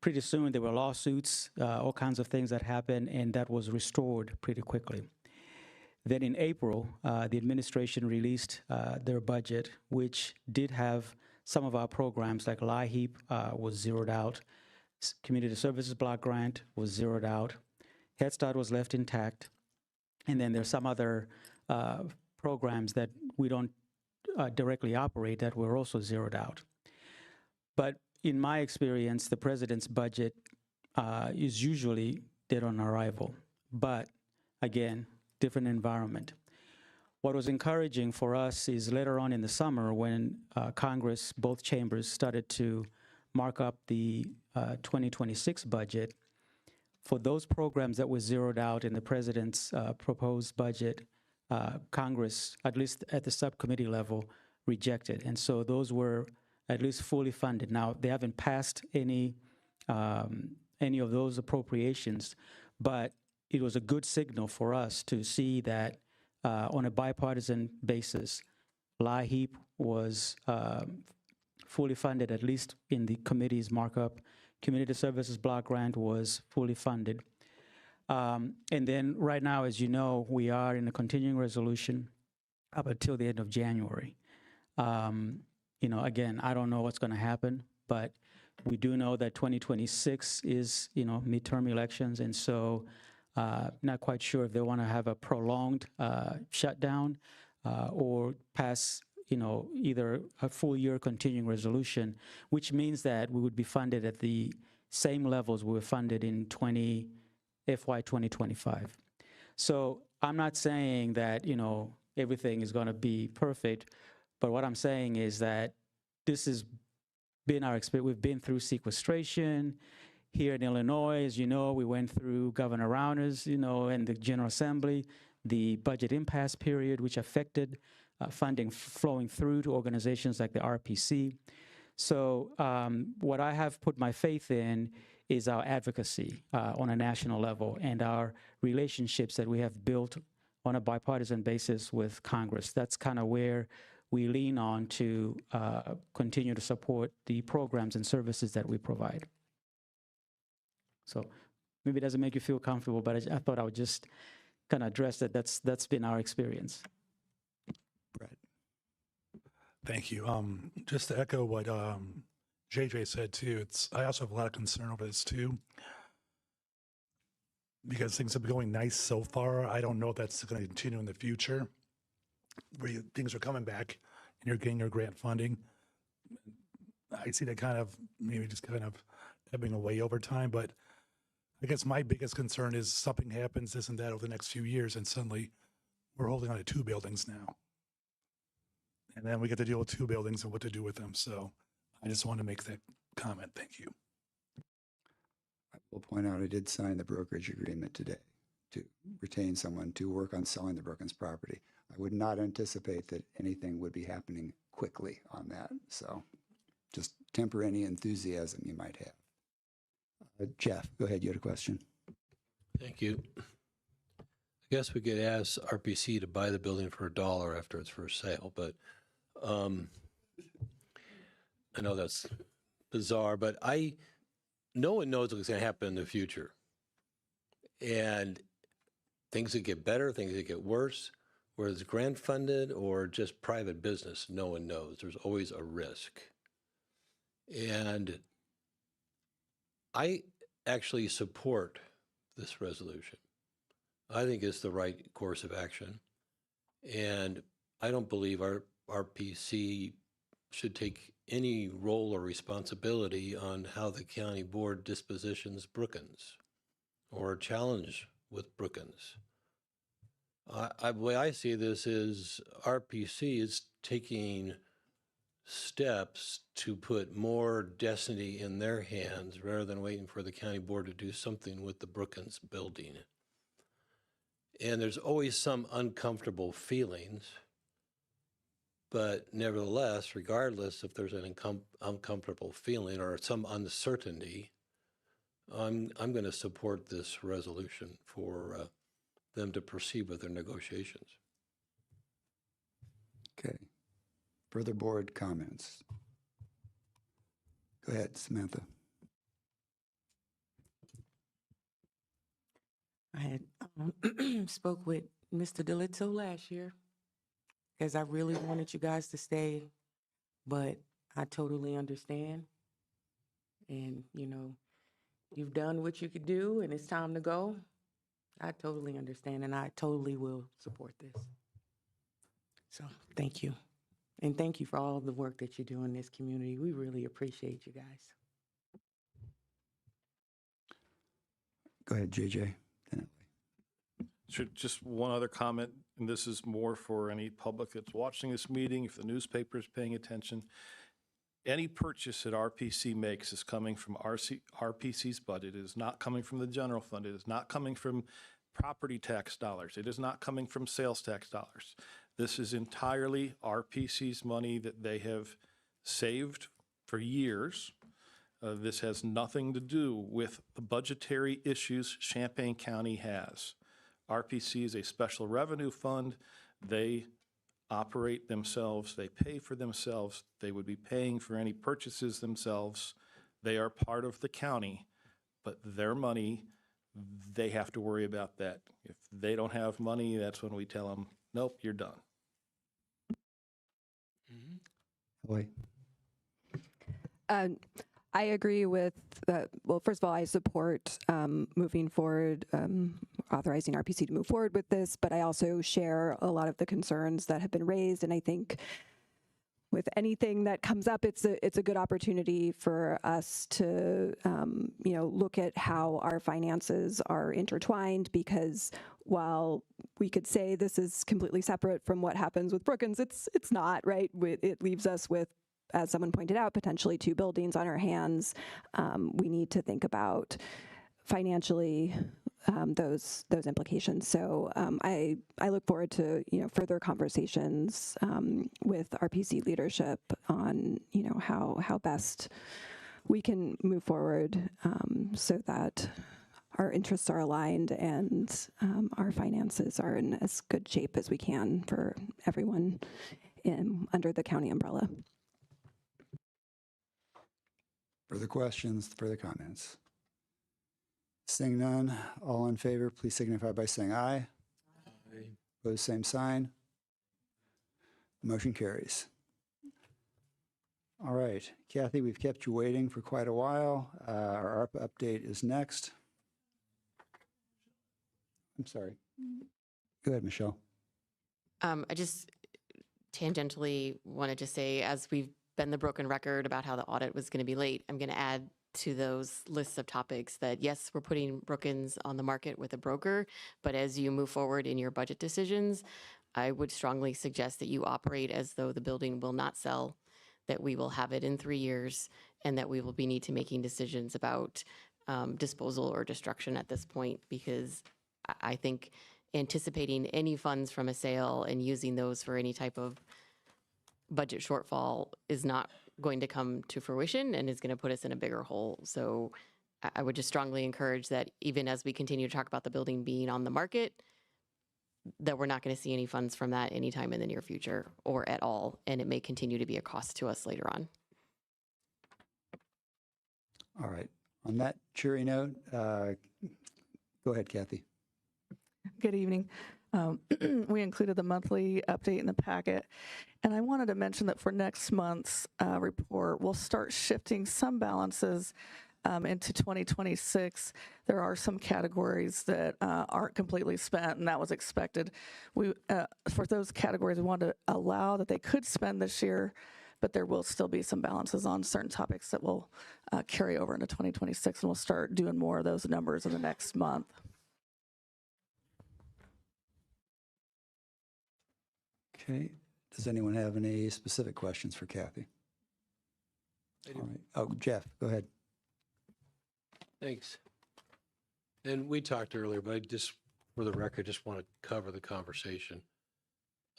Pretty soon there were lawsuits, all kinds of things that happened, and that was restored pretty quickly. Then in April, the administration released their budget, which did have some of our programs like LIHEAP was zeroed out, Community Services Block Grant was zeroed out, Head Start was left intact, and then there's some other programs that we don't directly operate that were also zeroed out. But in my experience, the president's budget is usually dead on arrival. But again, different environment. What was encouraging for us is later on in the summer when Congress, both chambers, started to mark up the 2026 budget. For those programs that were zeroed out in the president's proposed budget, Congress, at least at the subcommittee level, rejected. And so those were at least fully funded. Now, they haven't passed any of those appropriations, but it was a good signal for us to see that on a bipartisan basis, LIHEAP was fully funded, at least in the committee's markup. Community Services Block Grant was fully funded. And then right now, as you know, we are in a continuing resolution up until the end of January. You know, again, I don't know what's going to happen, but we do know that 2026 is, you know, midterm elections, and so not quite sure if they want to have a prolonged shutdown or pass, you know, either a full year continuing resolution, which means that we would be funded at the same levels we were funded in FY 2025. So I'm not saying that, you know, everything is going to be perfect, but what I'm saying is that this has been our experience. We've been through sequestration here in Illinois. As you know, we went through Governor Rauner's, you know, and the General Assembly, the budget impasse period, which affected funding flowing through to organizations like the RPC. So what I have put my faith in is our advocacy on a national level and our relationships that we have built on a bipartisan basis with Congress. That's kind of where we lean on to continue to support the programs and services that we provide. So maybe it doesn't make you feel comfortable, but I thought I would just kind of address that. That's been our experience. Brett. Thank you. Just to echo what JJ said too, I also have a lot of concern over this too, because things have been going nice so far. I don't know if that's going to continue in the future, where things are coming back and you're getting your grant funding. I see that kind of maybe just kind of ebbing away over time, but I guess my biggest concern is something happens, this and that, over the next few years, and suddenly we're holding on to 2 buildings now. And then we get to deal with 2 buildings and what to do with them. So I just want to make that comment. Thank you. I will point out I did sign the brokerage agreement today to retain someone to work on selling the Brookins property. I would not anticipate that anything would be happening quickly on that. So just temper any enthusiasm you might have. Jeff, go ahead. You had a question. Thank you. I guess we could ask RPC to buy the building for $1 after it's for sale, but I know that's bizarre, but no one knows what's going to happen in the future. And things that get better, things that get worse, whether it's grant funded or just private business, no one knows. There's always a risk. And I actually support this resolution. I think it's the right course of action. And I don't believe our RPC should take any role or responsibility on how the county board dispositions Brookins or challenge with Brookins. The way I see this is RPC is taking steps to put more destiny in their hands rather than waiting for the county board to do something with the Brookins building. And there's always some uncomfortable feelings, but nevertheless, regardless if there's an uncomfortable feeling or some uncertainty, I'm going to support this resolution for them to proceed with their negotiations. Okay. Further board comments? Go ahead, Samantha. I had spoke with Mr. DeLitto last year because I really wanted you guys to stay, but I totally understand. And, you know, you've done what you could do and it's time to go. I totally understand and I totally will support this. So thank you. And thank you for all the work that you do in this community. We really appreciate you guys. Go ahead, JJ. Just one other comment, and this is more for any public that's watching this meeting, if the newspaper is paying attention. Any purchase that RPC makes is coming from RPC's budget. It is not coming from the general fund. It is not coming from property tax dollars. It is not coming from sales tax dollars. This is entirely RPC's money that they have saved for years. This has nothing to do with the budgetary issues Champaign County has. RPC is a special revenue fund. They operate themselves. They pay for themselves. They would be paying for any purchases themselves. They are part of the county, but their money, they have to worry about that. If they don't have money, that's when we tell them, nope, you're done. Boy. I agree with, well, first of all, I support moving forward, authorizing RPC to move forward with this, but I also share a lot of the concerns that have been raised, and I think with anything that comes up, it's a good opportunity for us to, you know, look at how our finances are intertwined, because while we could say this is completely separate from what happens with Brookins, it's not, right? It leaves us with, as someone pointed out, potentially 2 buildings on our hands. We need to think about financially those implications. So I look forward to, you know, further conversations with RPC leadership on, you know, how best we can move forward so that our interests are aligned and our finances are in as good shape as we can for everyone under the county umbrella. Further questions, further comments? Seeing none, all in favor, please signify by saying aye. Aye. Opposed, same sign. Motion carries. All right, Kathy, we've kept you waiting for quite a while. Our ARPA update is next. I'm sorry. Go ahead, Michelle. I just tangentially wanted to say, as we've been the broken record about how the audit was going to be late, I'm going to add to those lists of topics that, yes, we're putting Brookins on the market with a broker, but as you move forward in your budget decisions, I would strongly suggest that you operate as though the building will not sell, that we will have it in 3 years, and that we will be need to making decisions about disposal or destruction at this point, because I think anticipating any funds from a sale and using those for any type of budget shortfall is not going to come to fruition and is going to put us in a bigger hole. So I would just strongly encourage that even as we continue to talk about the building being on the market, that we're not going to see any funds from that anytime in the near future or at all, and it may continue to be a cost to us later on. All right. On that cheery note, go ahead, Kathy. Good evening. We included the monthly update in the packet, and I wanted to mention that for next month's report, we'll start shifting some balances into 2026. There are some categories that aren't completely spent, and that was expected. For those categories, we wanted to allow that they could spend this year, but there will still be some balances on certain topics that will carry over into 2026, and we'll start doing more of those numbers in the next month. Okay. Does anyone have any specific questions for Kathy? All right. Oh, Jeff, go ahead. Thanks. And we talked earlier, but I just, for the record, just want to cover the conversation.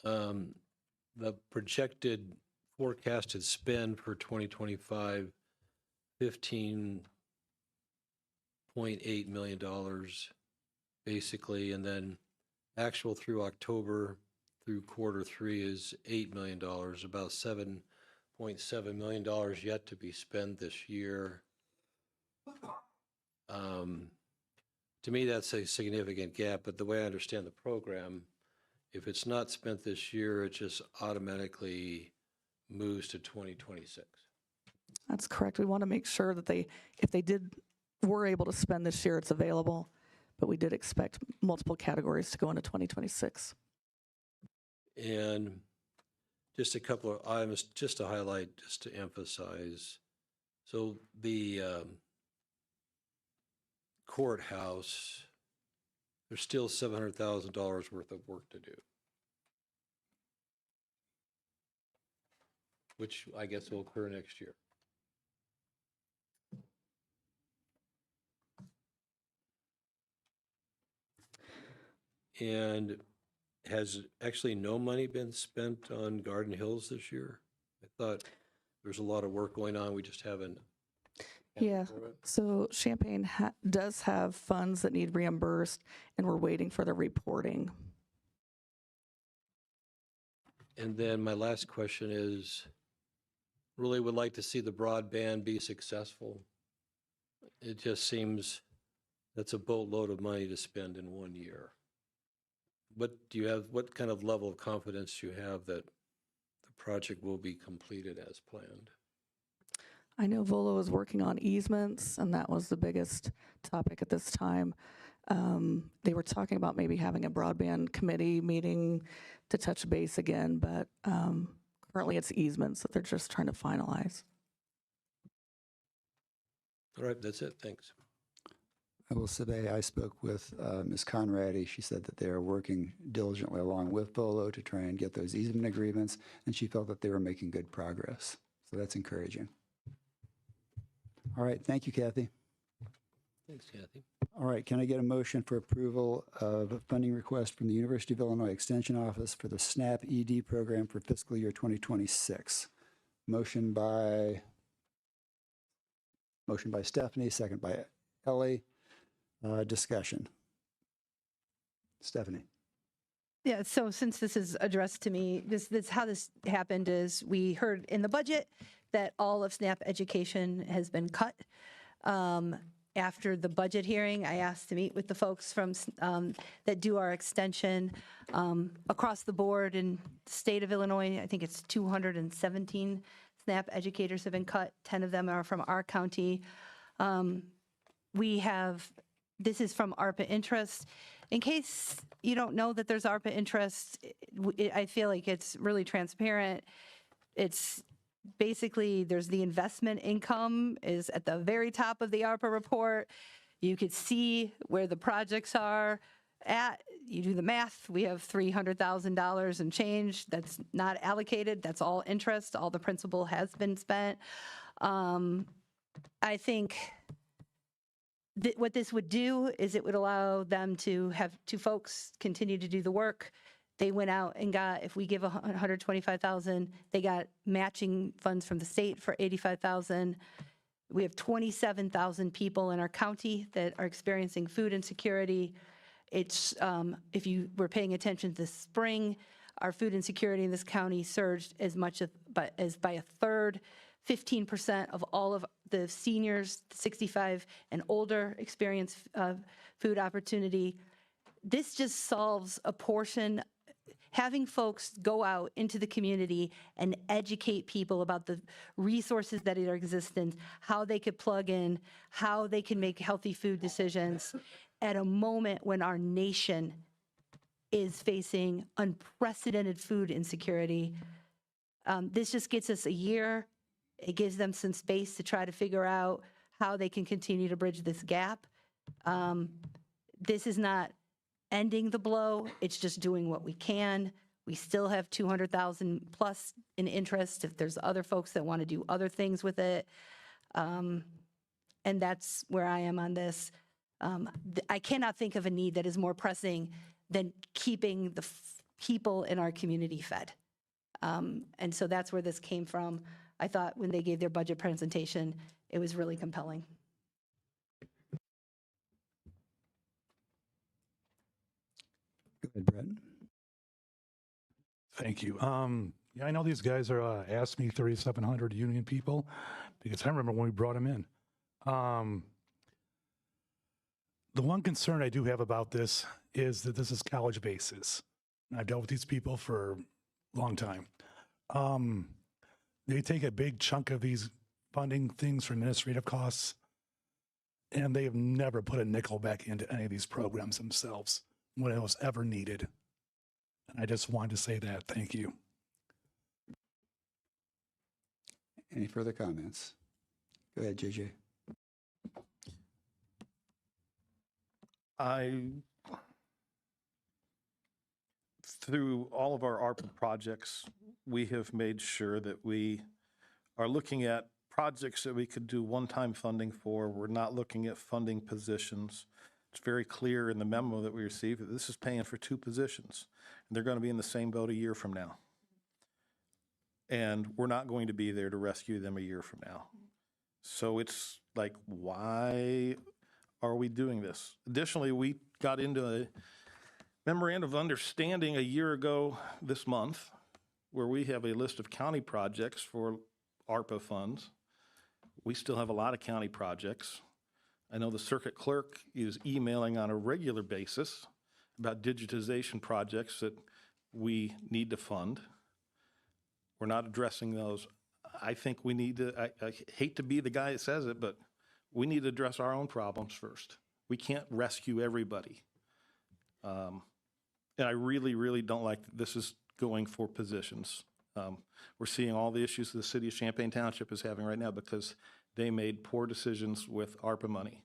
The projected forecasted spend for 2025, $15.8 million, basically, and then actual through October through quarter 3 is $8 million, about $7.7 million yet to be spent this year. To me, that's a significant gap, but the way I understand the program, if it's not spent this year, it just automatically moves to 2026. That's correct. We want to make sure that if they were able to spend this year, it's available, but we did expect multiple categories to go into 2026. And just a couple of items just to highlight, just to emphasize. So the courthouse, there's still $700,000 worth of work to do, which I guess will occur next year. And has actually no money been spent on Garden Hills this year? I thought there's a lot of work going on. We just haven't. Yeah, so Champaign does have funds that need reimbursed, and we're waiting for the reporting. And then my last question is, really would like to see the broadband be successful. It just seems that's a boatload of money to spend in 1 year. What kind of level of confidence do you have that the project will be completed as planned? I know Volo is working on easements, and that was the biggest topic at this time. They were talking about maybe having a broadband committee meeting to touch base again, but currently it's easements that they're just trying to finalize. All right, that's it. Thanks. I will say I spoke with Ms. Conradi. She said that they are working diligently along with Volo to try and get those easement agreements, and she felt that they were making good progress. So that's encouraging. All right, thank you, Kathy. Thanks, Kathy. All right, can I get a motion for approval of a funding request from the University of Illinois Extension Office for the SNAP ED program for fiscal year 2026? Motion by Stephanie, second by Ellie. Discussion. Stephanie. Yeah, so since this is addressed to me, this how this happened is we heard in the budget that all of SNAP education has been cut. After the budget hearing, I asked to meet with the folks from that do our extension across the board in the state of Illinois. I think it's 217 SNAP educators have been cut. 10 of them are from our county. This is from ARPA interest. In case you don't know that there's ARPA interest, I feel like it's really transparent. It's basically, there's the investment income is at the very top of the ARPA report. You could see where the projects are at. You do the math. We have $300,000 and change that's not allocated. That's all interest. All the principal has been spent. I think what this would do is it would allow them to have two folks continue to do the work. They went out and got, if we give $125,000, they got matching funds from the state for $85,000. We have 27,000 people in our county that are experiencing food insecurity. It's, if you were paying attention this spring, our food insecurity in this county surged as much as by a third. 15% of all of the seniors, 65 and older, experience food opportunity. This just solves a portion. Having folks go out into the community and educate people about the resources that are existent, how they could plug in, how they can make healthy food decisions at a moment when our nation is facing unprecedented food insecurity. This just gets us a year. It gives them some space to try to figure out how they can continue to bridge this gap. This is not ending the blow. It's just doing what we can. We still have 200,000 plus in interest if there's other folks that want to do other things with it. And that's where I am on this. I cannot think of a need that is more pressing than keeping the people in our community fed. And so that's where this came from. I thought when they gave their budget presentation, it was really compelling. Go ahead, Brett. Thank you. Yeah, I know these guys are ASME 3700 union people because I remember when we brought them in. The one concern I do have about this is that this is college basis. I've dealt with these people for a long time. They take a big chunk of these funding things for administrative costs, and they have never put a nickel back into any of these programs themselves when it was ever needed. And I just wanted to say that. Thank you. Any further comments? Go ahead, JJ. Through all of our ARPA projects, we have made sure that we are looking at projects that we could do one-time funding for. We're not looking at funding positions. It's very clear in the memo that we received that this is paying for 2 positions, and they're going to be in the same boat a year from now. And we're not going to be there to rescue them a year from now. So it's like, why are we doing this? Additionally, we got into a memorandum of understanding a year ago this month where we have a list of county projects for ARPA funds. We still have a lot of county projects. I know the circuit clerk is emailing on a regular basis about digitization projects that we need to fund. We're not addressing those. I think we need to, I hate to be the guy that says it, but we need to address our own problems first. We can't rescue everybody. And I really, really don't like that this is going for positions. We're seeing all the issues the city of Champaign Township is having right now because they made poor decisions with ARPA money.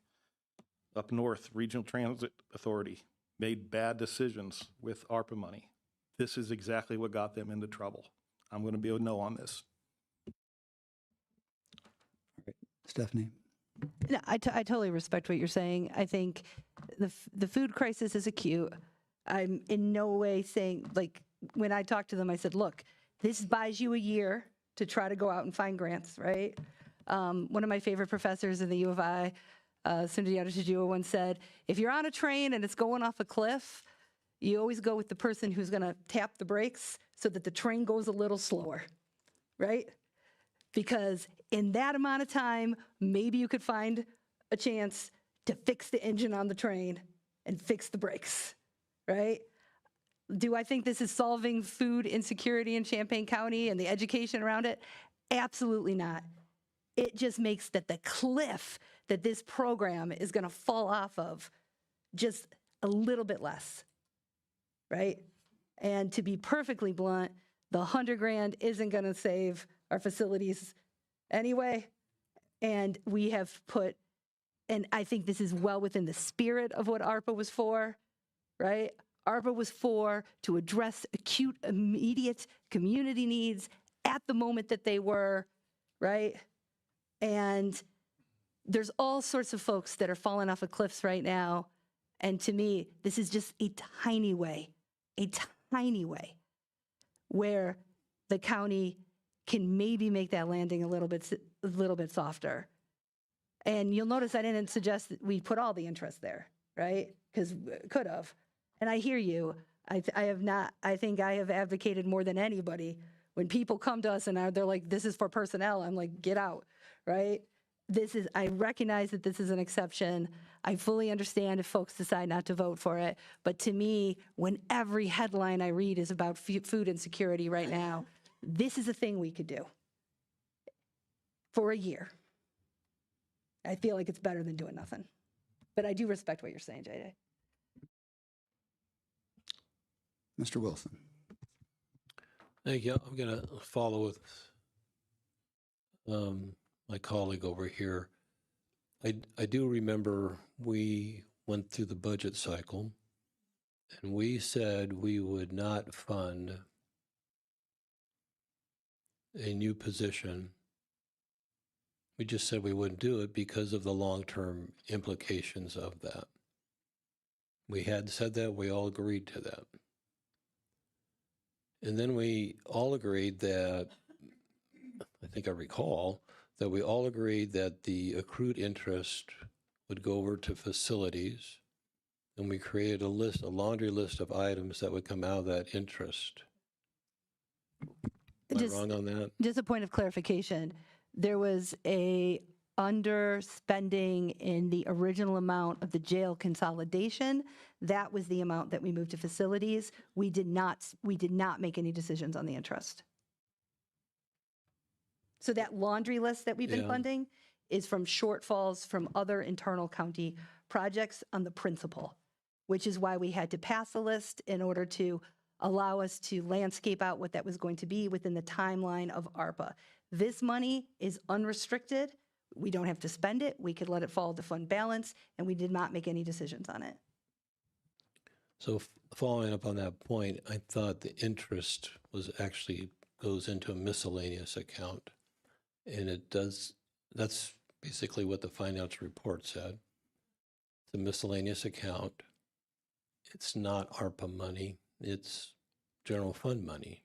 Up north, Regional Transit Authority made bad decisions with ARPA money. This is exactly what got them into trouble. I'm going to be a no on this. All right. Stephanie. No, I totally respect what you're saying. I think the food crisis is acute. I'm in no way saying, like, when I talked to them, I said, look, this buys you a year to try to go out and find grants, right? One of my favorite professors in the U of I, Sundarya Tajua, once said, if you're on a train and it's going off a cliff, you always go with the person who's going to tap the brakes so that the train goes a little slower, right? Because in that amount of time, maybe you could find a chance to fix the engine on the train and fix the brakes, right? Do I think this is solving food insecurity in Champaign County and the education around it? Absolutely not. It just makes that the cliff that this program is going to fall off of just a little bit less, right? And to be perfectly blunt, the $100,000 isn't going to save our facilities anyway. And we have put, and I think this is well within the spirit of what ARPA was for, right? ARPA was to address acute, immediate community needs at the moment that they were, right? And there's all sorts of folks that are falling off of cliffs right now. And to me, this is just a tiny way where the county can maybe make that landing a little bit softer. And you'll notice I didn't suggest that we put all the interest there, right? Because could have. And I hear you. I think I have advocated more than anybody. When people come to us and they're like, this is for personnel, I'm like, get out, right? I recognize that this is an exception. I fully understand if folks decide not to vote for it. But to me, when every headline I read is about food insecurity right now, this is a thing we could do for a year. I feel like it's better than doing nothing. But I do respect what you're saying, JJ. Mr. Wilson. Thank you. I'm going to follow with my colleague over here. I do remember we went through the budget cycle and we said we would not fund a new position. We just said we wouldn't do it because of the long-term implications of that. We had said that, we all agreed to that. And then we all agreed that, I think I recall, that we all agreed that the accrued interest would go over to facilities, and we created a list, a laundry list of items that would come out of that interest. Am I wrong on that? Just a point of clarification. There was a underspending in the original amount of the jail consolidation. That was the amount that we moved to facilities. We did not make any decisions on the interest. So that laundry list that we've been Yeah. funding is from shortfalls from other internal county projects on the principal, which is why we had to pass a list in order to allow us to landscape out what that was going to be within the timeline of ARPA. This money is unrestricted. We don't have to spend it. We could let it fall to fund balance, and we did not make any decisions on it. So following up on that point, I thought the interest was actually goes into a miscellaneous account. And it does, that's basically what the finance report said. It's a miscellaneous account. It's not ARPA money, it's general fund money.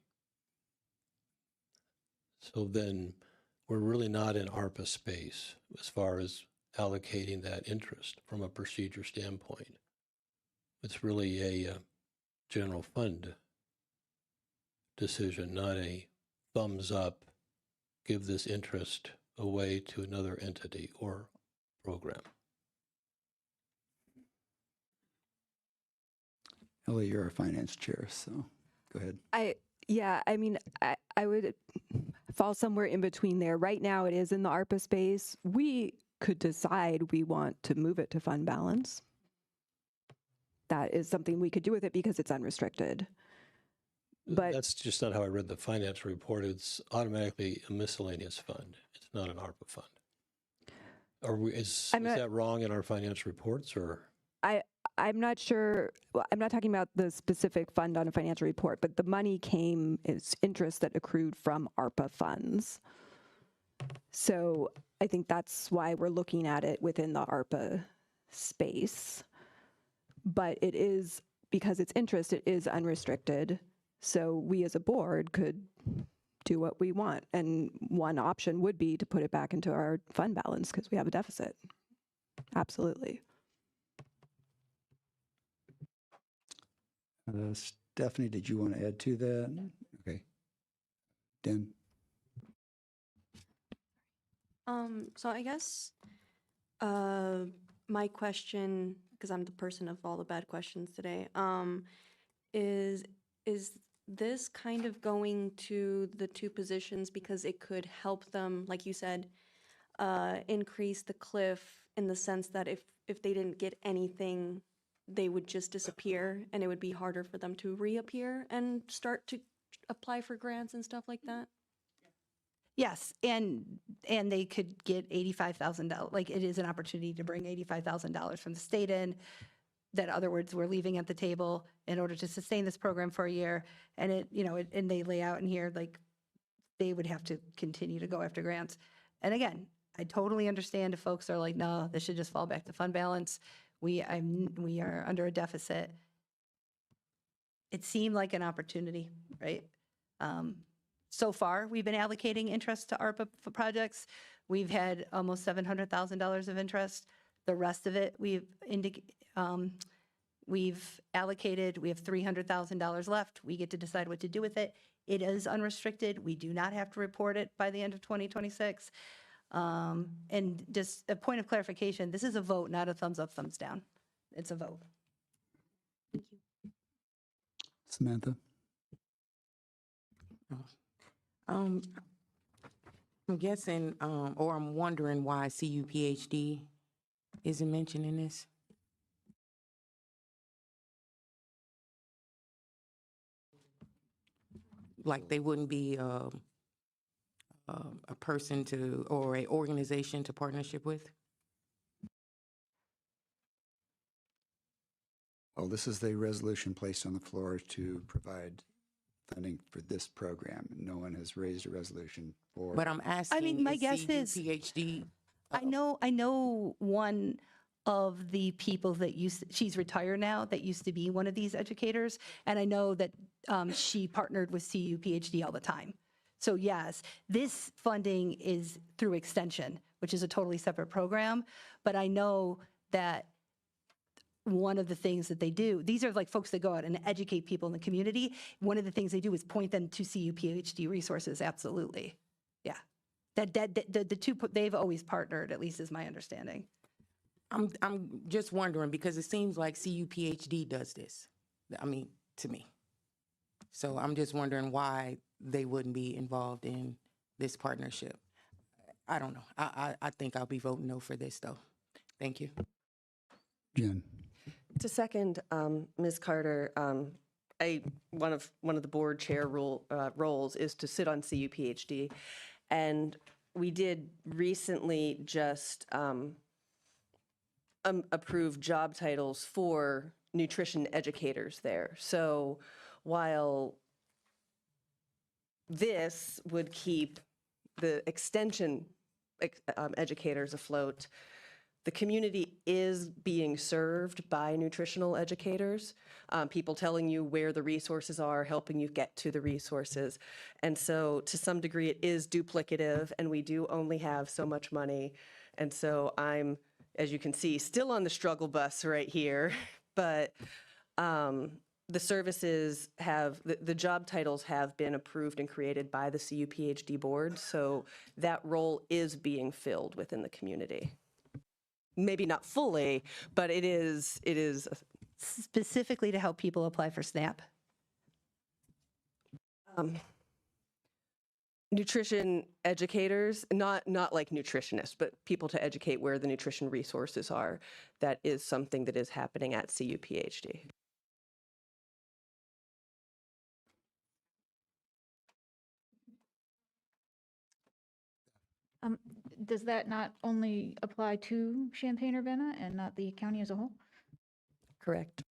So then we're really not in ARPA space as far as allocating that interest from a procedure standpoint. It's really a general fund decision, not a thumbs up, give this interest away to another entity or program. Ellie, you're our finance chair, so go ahead. I mean, I would fall somewhere in between there. Right now, it is in the ARPA space. We could decide we want to move it to fund balance. That is something we could do with it because it's unrestricted. But That's just not how I read the finance report. It's automatically a miscellaneous fund. It's not an ARPA fund. Is that wrong in our finance reports, or? I'm not sure. Well, I'm not talking about the specific fund on a financial report, but the money came as interest that accrued from ARPA funds. So I think that's why we're looking at it within the ARPA space. But it is, because it's interest, it is unrestricted. So we as a board could do what we want. And one option would be to put it back into our fund balance because we have a deficit. Absolutely. Stephanie, did you want to add to that? Okay. Dan? So I guess my question, because I'm the person of all the bad questions today, is this kind of going to the two positions because it could help them, like you said, increase the cliff in the sense that if they didn't get anything, they would just disappear and it would be harder for them to reappear and start to apply for grants and stuff like that? Yes, and they could get $85,000. Like, it is an opportunity to bring $85,000 from the state in, that other words we're leaving at the table in order to sustain this program for a year. And and they lay out in here, like, they would have to continue to go after grants. And again, I totally understand if folks are like, no, this should just fall back to fund balance. We are under a deficit. It seemed like an opportunity, right? So far, we've been allocating interest to ARPA for projects. We've had almost $700,000 of interest. The rest of it, we've allocated. We have $300,000 left. We get to decide what to do with it. It is unrestricted. We do not have to report it by the end of 2026. And just a point of clarification, this is a vote, not a thumbs up, thumbs down. It's a vote. Thank you. Samantha? I'm guessing, or I'm wondering why CUPHD isn't mentioned in this. Like, they wouldn't be a person to, or an organization to partnership with? Well, this is the resolution placed on the floor to provide funding for this program. No one has raised a resolution for. But I'm asking, I mean, my guess CU is, PhD. I know one of the people that she's retired now, that used to be one of these educators, and I know that she partnered with CU PhD all the time. So yes, this funding is through Extension, which is a totally separate program, but I know that one of the things that they do, these are like folks that go out and educate people in the community. One of the things they do is point them to CU PhD resources, absolutely. Yeah. The two, they've always partnered, at least is my understanding. I'm just wondering because it seems like CU PhD does this. I mean, to me. So I'm just wondering why they wouldn't be involved in this partnership. I don't know. I think I'll be voting no for this though. Thank you. Jen. To second Ms. Carter, one of the board chair roles is to sit on CU PhD, and we did recently just approve job titles for nutrition educators there. So while this would keep the extension educators afloat, the community is being served by nutritional educators, people telling you where the resources are, helping you get to the resources. And so to some degree it is duplicative, and we do only have so much money. And so I'm, as you can see, still on the struggle bus right here, but the services have, the job titles have been approved and created by the CU PhD board, so that role is being filled within the community. Maybe not fully, but it is. Specifically to help people apply for SNAP? Nutrition educators, not like nutritionists, but people to educate where the nutrition resources are. That is something that is happening at CU PhD. Does that not only apply to Champaign-Urbana and not the county as a whole? Correct.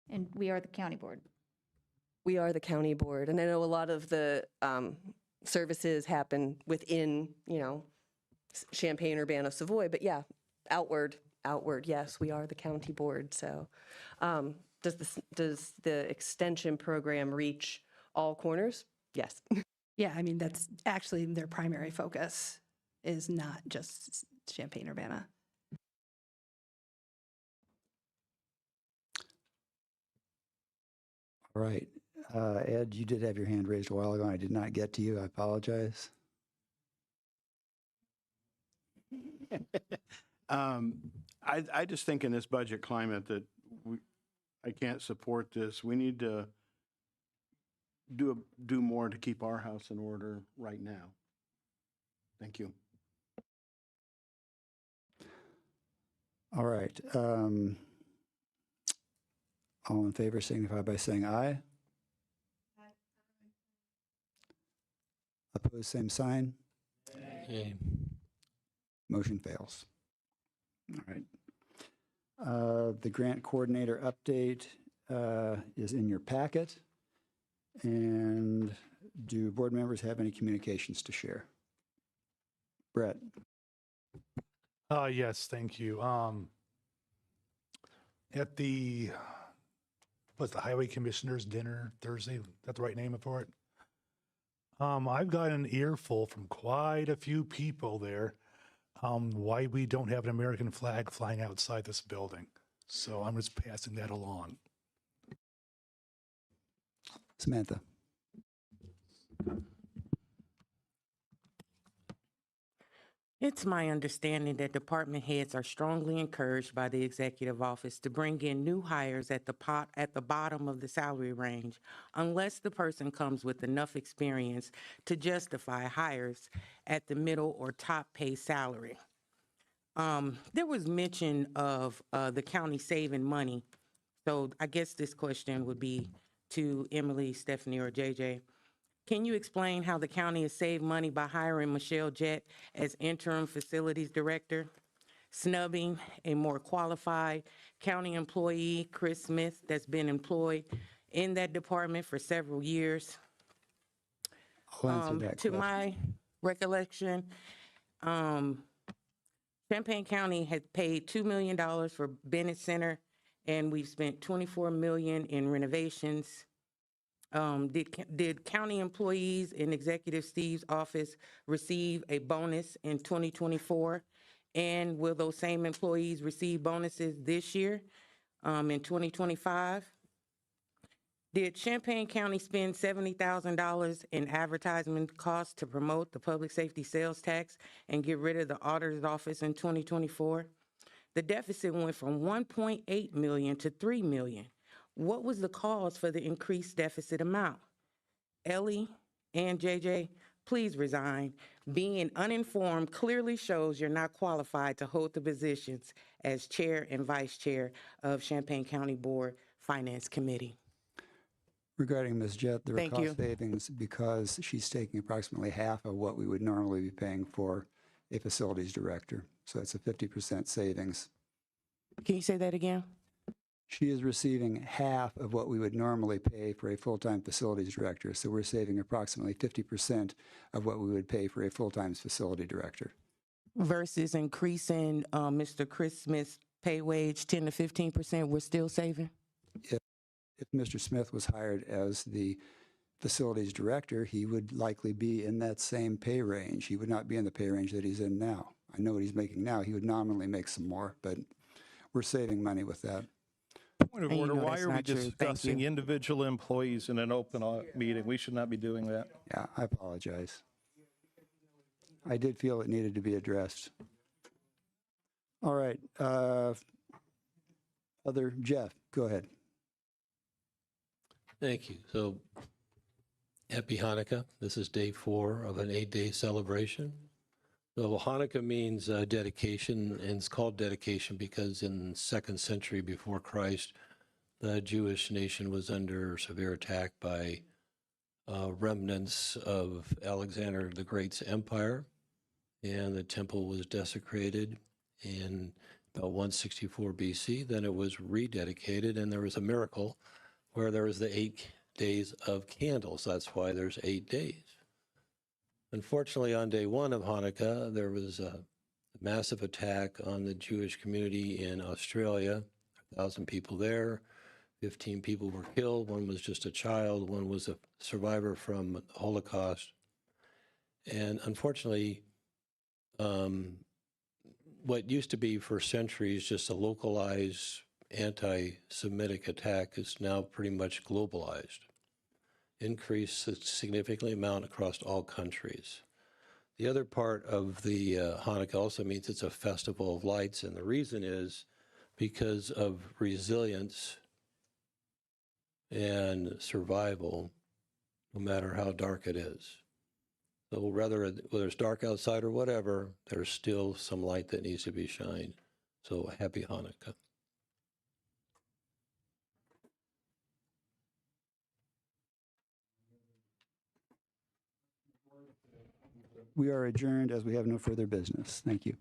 And we are the county board. We are the county board, and I know a lot of the services happen within, Champaign, Urbana, Savoy, but yeah, outward, yes, we are the county board. So does the extension program reach all corners? Yes. Yeah, I mean, that's actually their primary focus, is not just Champaign-Urbana. All right. Ed, you did have your hand raised a while ago. I did not get to you. I apologize. I just think in this budget climate that I can't support this. We need to do more to keep our house in order right now. Thank you. All right. All in favor signify by saying aye. Opposed, same sign. Okay. Motion fails. All right. The grant coordinator update is in your packet. And do board members have any communications to share? Brett. Yes, thank you. At the highway commissioners dinner Thursday, is that the right name for it? I've got an earful from quite a few people there why we don't have an American flag flying outside this building. So I'm just passing that along. Samantha. It's my understanding that department heads are strongly encouraged by the executive office to bring in new hires at the bottom of the salary range, unless the person comes with enough experience to justify hires at the middle or top pay salary. There was mention of the county saving money, so I guess this question would be to Emily, Stephanie, or JJ. Can you explain how the county has saved money by hiring Michelle Jett as interim facilities director, snubbing a more qualified county employee, Chris Smith, that's been employed in that department for several years. I'll answer that To question. my recollection, Champaign County has paid $2 million for Bennett Center, and we've spent $24 million in renovations. Did county employees in Executive Steve's office receive a bonus in 2024? And will those same employees receive bonuses this year, in 2025? Did Champaign County spend $70,000 in advertisement costs to promote the public safety sales tax and get rid of the auditor's office in 2024? The deficit went from 1.8 million to 3 million. What was the cause for the increased deficit amount? Ellie and JJ, please resign. Being uninformed clearly shows you're not qualified to hold the positions as chair and vice chair of Champaign County Board Finance Committee. Regarding Ms. Jett, there are Thank you. cost savings because she's taking approximately half of what we would normally be paying for a facilities director. So it's a 50% savings. Can you say that again? She is receiving half of what we would normally pay for a full-time facilities director. So we're saving approximately 50% of what we would pay for a full-time facility director. Versus increasing Mr. Chris Smith's pay wage 10 to 15%, we're still saving? If Mr. Smith was hired as the facilities director, he would likely be in that same pay range. He would not be in the pay range that he's in now. I know what he's making now. He would nominally make some more, but we're saving money with that. Point of And you order, know why that's are we not true. Thank discussing you. individual employees in an open meeting? We should not be doing that. Yeah, I apologize. I did feel it needed to be addressed. All right. Jeff, go ahead. Thank you. So, happy Hanukkah. This is day 4 of an 8-day celebration. So Hanukkah means dedication, and it's called dedication because in the 2nd century before Christ, the Jewish nation was under severe attack by remnants of Alexander the Great's empire, and the temple was desecrated in about 164 BC. Then it was rededicated, and there was a miracle where there was the 8 days of candles. That's why there's 8 days. Unfortunately, on day 1 of Hanukkah, there was a massive attack on the Jewish community in Australia. 1,000 people there, 15 people were killed. One was just a child. One was a survivor from the Holocaust. And unfortunately, what used to be for centuries just a localized anti-Semitic attack is now pretty much globalized. Increased significantly amount across all countries. The other part of the Hanukkah also means it's a festival of lights, and the reason is because of resilience and survival, no matter how dark it is. So whether it's dark outside or whatever, there's still some light that needs to be shined. So happy Hanukkah. We are adjourned as we have no further business. Thank you.